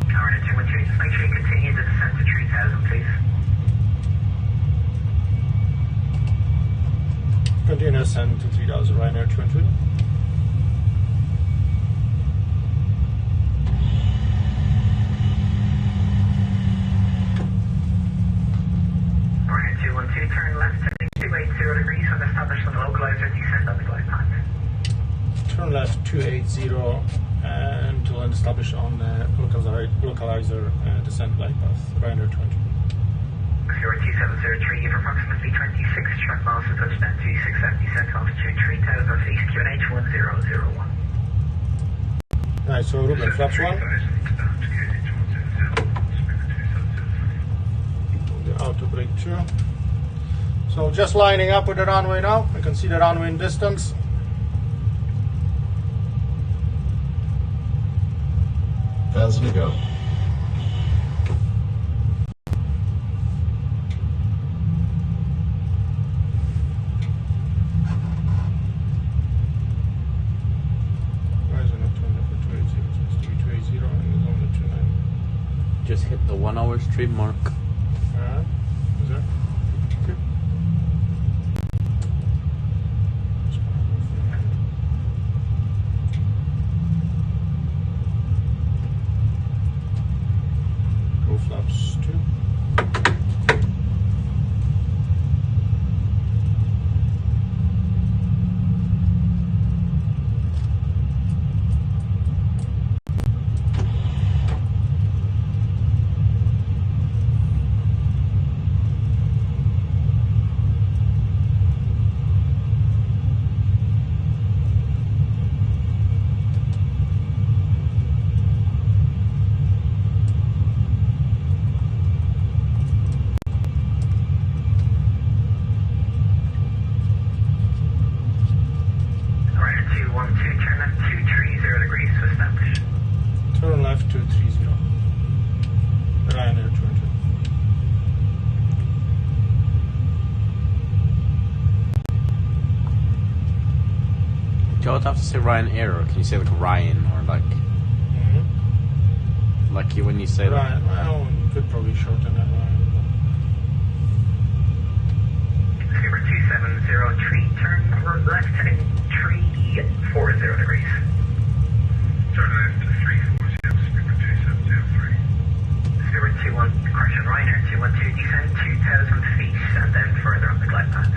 [SPEAKER 2] Ryanair 212, just make sure you continue the descent to 3000, please.
[SPEAKER 3] Continue ascend to 3000, Ryanair 212.
[SPEAKER 2] Ryanair 212, turn left, heading 280 degrees, and establish on the localizer, descend on the glide path.
[SPEAKER 3] Turn left 280 and to establish on the localizer descent glide path, Ryanair 212.
[SPEAKER 2] Zero 2703, you've approximately 26 truck miles to touchdown 26 left, descent altitude 3000 feet, QNH 1001.
[SPEAKER 3] Right, so Ruben, flaps 1. The auto brake 2. So just lining up with the runway now. I can see the runway in distance.
[SPEAKER 8] Thousand to go.
[SPEAKER 3] Why is it not turned up for 280? It has to be 280 and it's only 29.
[SPEAKER 5] Just hit the 1 hour stream mark.
[SPEAKER 3] Is there? Okay. Go flaps 2.
[SPEAKER 5] it have to say Ryanair, or can you say like Ryan, or like when you say
[SPEAKER 3] Ryan, well, you could probably shorten that Ryan.
[SPEAKER 2] Zero 270, tree turn left heading 340 degrees. Turn left to 340, Skipper 2703. 021, correction, Ryanair 212, descend 2,000 feet and then further up the glide path.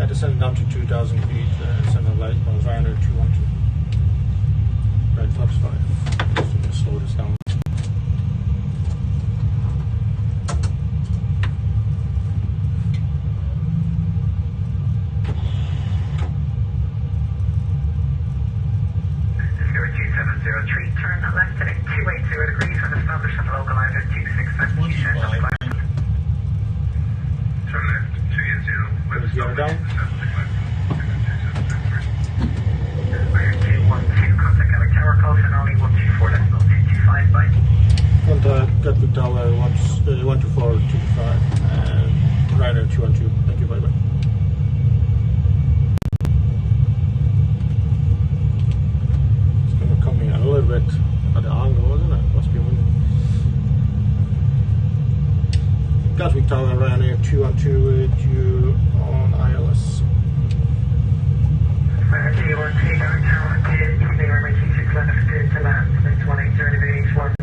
[SPEAKER 3] Descend down to 2,000 feet, send a light on Ryanair 212. Right, flaps 5. Just to slow this down.
[SPEAKER 2] Tree turn left heading 280 degrees and establish a localizer 26 descend on the glide path. Turn left 280 with
[SPEAKER 3] Gear down.
[SPEAKER 2] 212, contact Gatwick Tower, call finale 124.225, bye.
[SPEAKER 3] Contact Gatwick Tower 124.225 and Ryanair 212. Thank you, bye bye. It's going to come in a little bit at the angle, isn't it? Must be windy. Gatwick Tower, Ryanair 212 with you on ILS.
[SPEAKER 2] Ryanair 212, Gatwick Tower, evening runway 26 left, clear to land, next 180 degrees, 11.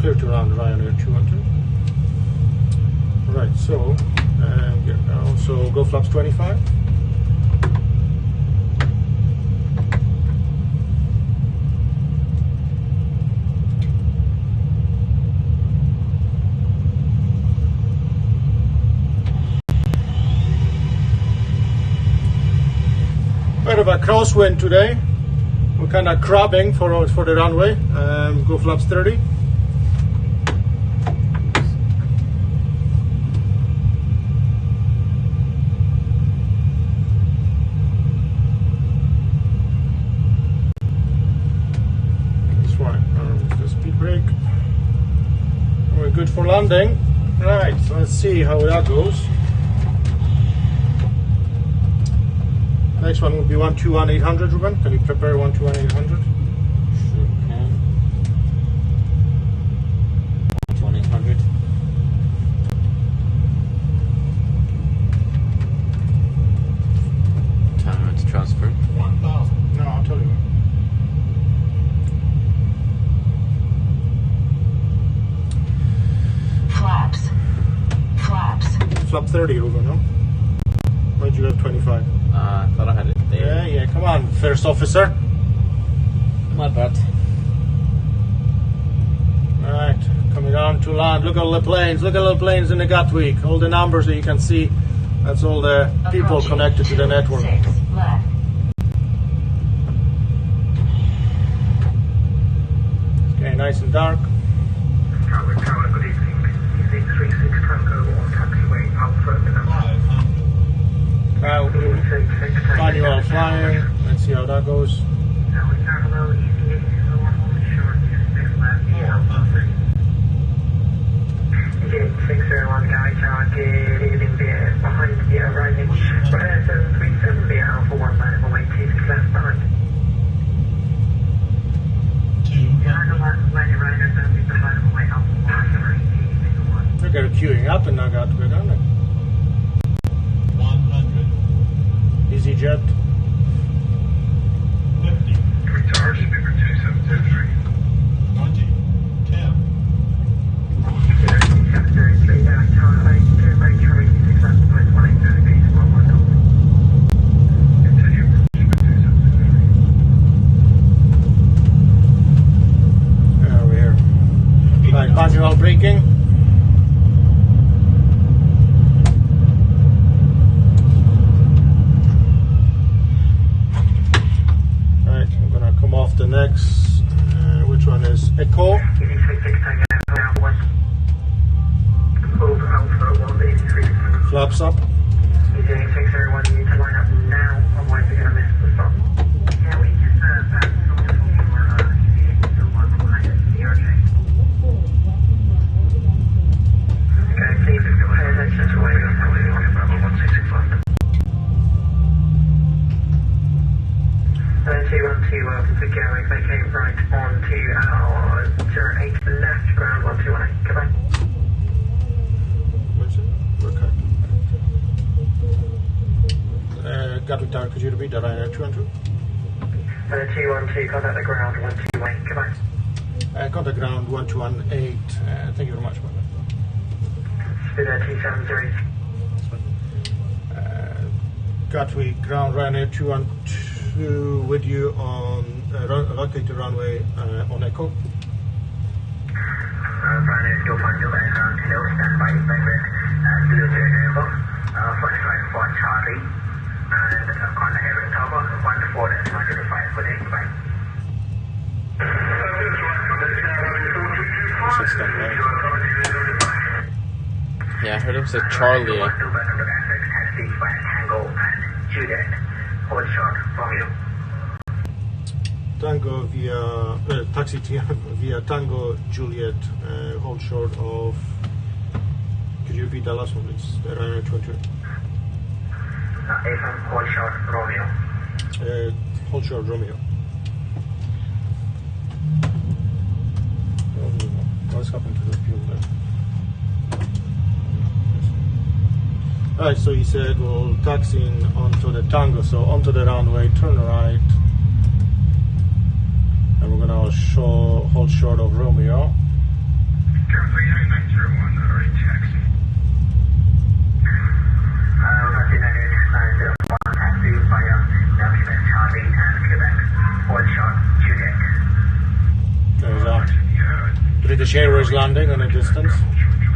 [SPEAKER 3] Clear to land, Ryanair 212. Right, so, get down. So go flaps 25. Bit of a crosswind today. We're kind of crabbing for the runway. Go flaps 30. That's right. The speed brake. We're good for landing. Right. So let's see how that goes. Next one will be 121-800, Ruben. Can you prepare 121-800?
[SPEAKER 5] Sure can. 121-800. Time to transfer.
[SPEAKER 8] 1,000.
[SPEAKER 3] No, I'll tell you.
[SPEAKER 6] Flaps.
[SPEAKER 3] Flap 30, Ruben, no? Why'd you have 25?
[SPEAKER 5] I thought I had it there.
[SPEAKER 3] Yeah, come on, first officer.
[SPEAKER 5] My bad.
[SPEAKER 3] Alright, coming on to land. Look at all the planes. Look at all the planes in the Gatwick. All the numbers that you can see. That's all the people
[SPEAKER 6] Approaching
[SPEAKER 3] connected to the network.
[SPEAKER 6] 6 left.
[SPEAKER 3] Okay, nice and dark.
[SPEAKER 2] Gatwick Tower, good evening. Evening 36 Tango on taxiway Alpha November.
[SPEAKER 8] 500.
[SPEAKER 3] Manual flying. Let's see how that goes.
[SPEAKER 2] Gatwick Tower, easy 8 normal, short 6 left, 400. 601 Gatwick Tower, good evening, behind the arriving Ryanair 737, via Alpha 1 line of away 26 left behind.
[SPEAKER 8] 200.
[SPEAKER 2] Ryanair 737 line of away Alpha 1,
[SPEAKER 3] Look at it queuing up in that Gatwick, aren't they?
[SPEAKER 8] 100.
[SPEAKER 3] EasyJet.
[SPEAKER 8] 50.
[SPEAKER 2] Tower, Skipper 2703.
[SPEAKER 8] 20. 10.
[SPEAKER 2] 733 Gatwick Tower, right, clear by Charlie 6 left, point 180 degrees, 110. Continue, Skipper 2703.
[SPEAKER 3] Over here. Right, manual braking. Right, I'm gonna come off the next. Which one is Echo? Flaps up. Ryanair 212.
[SPEAKER 4] 212, contact the ground, 121, goodbye.
[SPEAKER 3] Contact ground 1218. Thank you very much, man.
[SPEAKER 4] Speed 270.
[SPEAKER 3] Gatwick ground Ryanair 212 with you on rotate to runway on Echo.
[SPEAKER 4] Ryanair 212 background, hello, standby, backward, 0 first flight for Charlie, and contact Aviation Tower, 14.105, good day, goodbye.
[SPEAKER 5] Yeah, I heard him say Charlie.
[SPEAKER 3] Tango via taxi via Tango Juliet, hold short of. Could you repeat that last one, please? The Ryanair 22.
[SPEAKER 4] Hold short Romeo.
[SPEAKER 3] Hold short Romeo. What's happened to the fuel there? Alright, so he said we'll taxi in onto the Tango, so onto the runway, turn right, and we're gonna hold short of Romeo.
[SPEAKER 2] Careful, 901, already taxi.
[SPEAKER 4] Taxi via Gatwick, Charlie, and Quebec. Hold short Juliet.
[SPEAKER 3] There's a British Airways landing on a distance.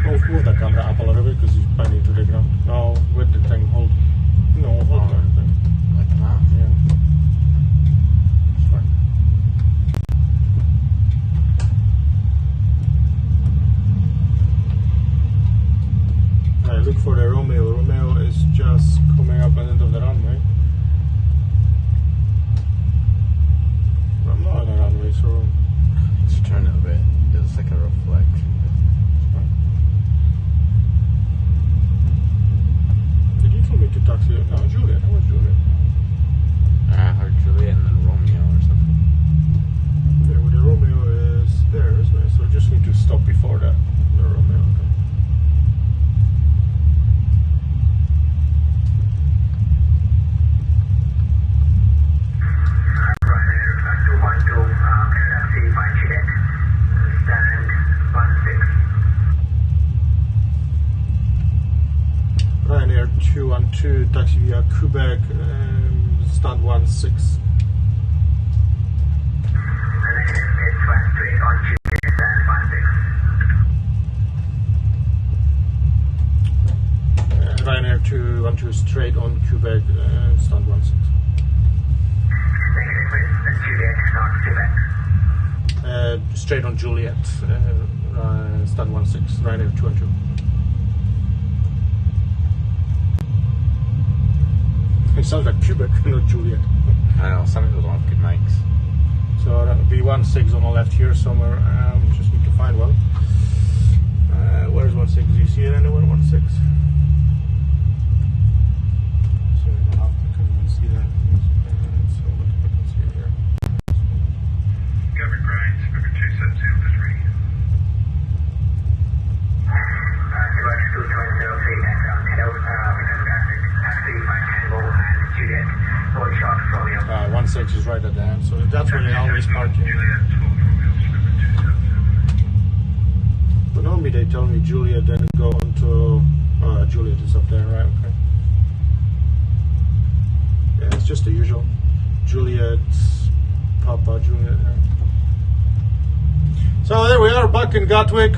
[SPEAKER 3] Move that camera up a little bit because he's binding to the ground. No, with the thing, hold the thing.
[SPEAKER 5] Like that?
[SPEAKER 3] Yeah. It's fine. Right, look for the Romeo. Romeo is just coming up at the end of the runway. I'm not on the runway, so
[SPEAKER 5] Let's turn it a bit. It's like a reflection.
[SPEAKER 3] did you tell me to taxi? No, Juliet. How was Juliet?
[SPEAKER 5] I heard Juliet and then Romeo or something.
[SPEAKER 3] Okay, well, the Romeo is there, isn't it? So we just need to stop before that. The Romeo. Okay. Ryanair 212, taxi via Quebec, stand 16. Ryanair 212 straight on Quebec, stand 16. Straight on Juliet, stand 16, Ryanair 212. It sounds like Quebec, not Juliet.
[SPEAKER 5] I know, some people don't have good mics.
[SPEAKER 3] So that would be 16 on the left here somewhere. Just need to find one. Where's 16? Do you see it anywhere? 16. So I can't even see that. So look if I can see it here.
[SPEAKER 2] Gatwick right, moving 270,
[SPEAKER 4] Hold short Romeo.
[SPEAKER 3] 16 is right at the end, so that's where they always parking. But normally they tell me Juliet, then go on to Juliet is up there, right? Okay. Yeah, it's just the usual. Juliet, Papa, Juliet. Yeah. So there we are, back in Gatwick.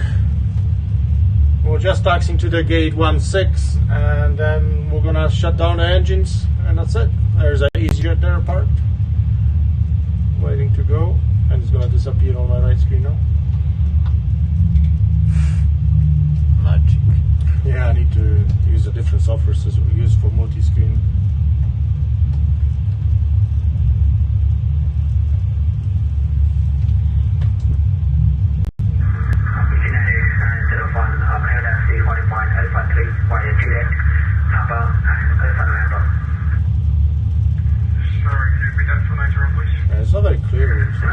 [SPEAKER 3] We're just taxiing to the gate 16, and then we're gonna shut down the engines, and that's it. There's an EasyJet there parked, waiting to go, and it's gonna disappear on my right screen now.
[SPEAKER 5] Magic.
[SPEAKER 3] Yeah, I need to use a different software to use for multi-screen.
[SPEAKER 2] Sorry, can you repeat that for later on, please?
[SPEAKER 3] It's not very clear. So.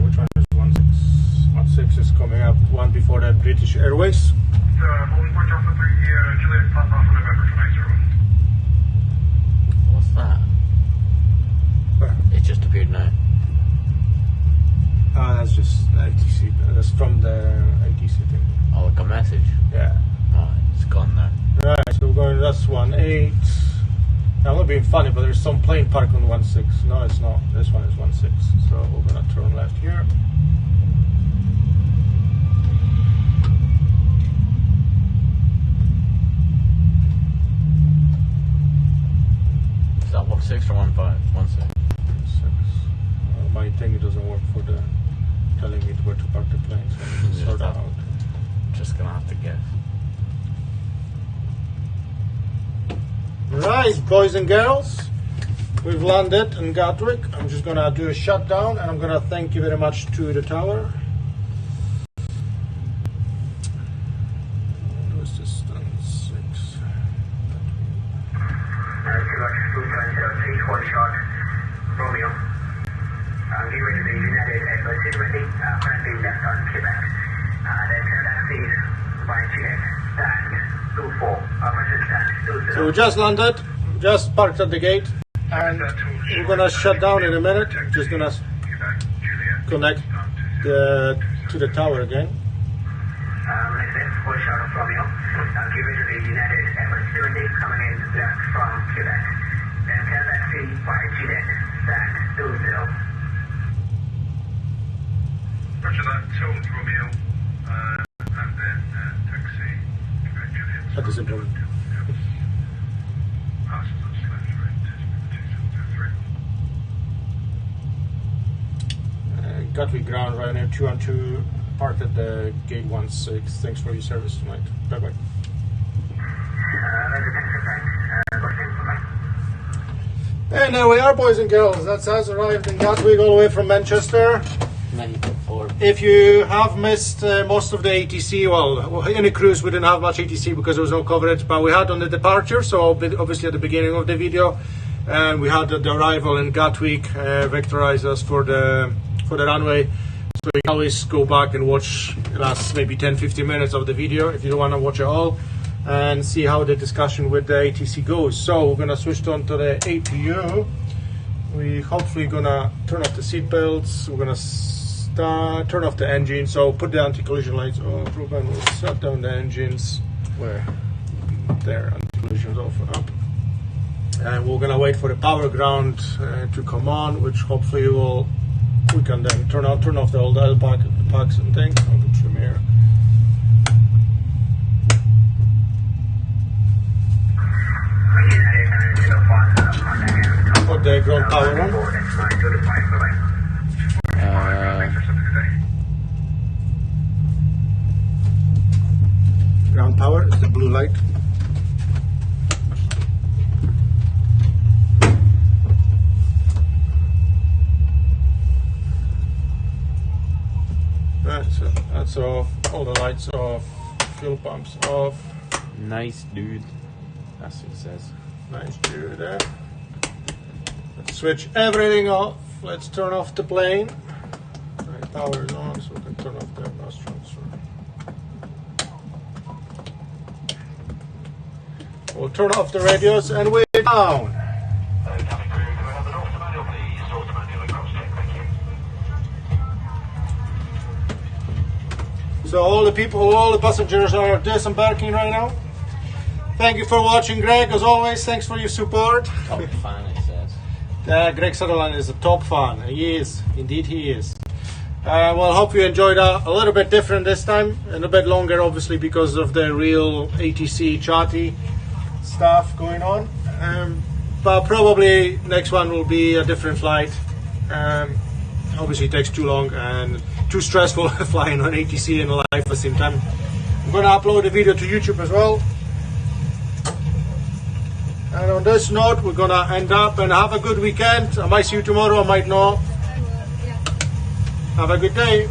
[SPEAKER 3] Which one is 16? 16 is coming up. One before that, British Airways. ATC. That's from the ATC thing.
[SPEAKER 5] Oh, like a message.
[SPEAKER 3] Yeah.
[SPEAKER 5] Oh, it's gone now.
[SPEAKER 3] Right, so we're going, that's 18. I'm not being funny, but there's some plane parked on 16. No, it's not. This one is 16. So we're gonna turn left here.
[SPEAKER 5] Is that 16 or 15? 16.
[SPEAKER 3] My thing doesn't work for the telling me where to park the plane, so I need to sort that out.
[SPEAKER 5] Just gonna have to guess.
[SPEAKER 3] Right, boys and girls, we've landed in Gatwick. I'm just gonna do a shutdown and I'm gonna thank you very much to the tower. What's this done? 6.
[SPEAKER 4] Romeo. Get ready to be United Airways City, currently left on Quebec. Then taxis by Juliet, stand 24, opposite stand 20.
[SPEAKER 3] So we just landed, just parked at the gate, and we're gonna shut down in a minute. I'm just gonna connect to the tower again.
[SPEAKER 4] Next step, one shot of Romeo. Get ready to be United Airways City, coming in left from Quebec. Then taxi by Juliet, stand 20.
[SPEAKER 2] Roger that, told Romeo, and then taxi, Quebec Juliet.
[SPEAKER 3] That is important.
[SPEAKER 2] Passes on slash right, 2723.
[SPEAKER 3] Gatwick ground right now, 212, parked at the gate 16. Thanks for your service tonight. Bye bye. And there we are, boys and girls. That's us arrived in Gatwick all the way from Manchester.
[SPEAKER 5] 94.
[SPEAKER 3] If you have missed most of the ATC, well, in a cruise we didn't have much ATC because there was no coverage, but we had on the departure, so obviously at the beginning of the video, and we had the arrival in Gatwick, vectorized us for the runway. So you can always go back and watch the last maybe 10-15 minutes of the video if you don't want to watch it all, and see how the discussion with the ATC goes. So we're gonna switch on to the APU. We hopefully gonna turn off the seat belts. We're gonna turn off the engine. So put the anti-collision lights off. Ruben will shut down the engines. Where? There, anti-collision's off and up. And we're gonna wait for the power ground to come on, which hopefully we can then turn off the old oil packs and things. I'll go through here. Put the ground power on. Ground power is the blue light. That's off. All the lights off. Fuel pumps off.
[SPEAKER 5] Nice dude. That's what it says.
[SPEAKER 3] Nice dude there. Let's switch everything off. Let's turn off the plane. Right, power is on, so we can turn off the nose transfer. We'll turn off the radios and we're down. So all the passengers are disembarking right now. Thank you for watching, Greg. As always, thanks for your support.
[SPEAKER 5] Top fan, it says.
[SPEAKER 3] Greg Sutherland is a top fan. He is. Indeed, he is. Well, hope you enjoyed that. A little bit different this time, and a bit longer, obviously, because of the real ATC chatty stuff going on. But probably next one will be a different flight. Obviously, it takes too long and too stressful flying on ATC and live at the same time. I'm going to upload a video to YouTube as well. And on this note, we're going to end up and have a good weekend. I might see you tomorrow, I might not. Have a good day.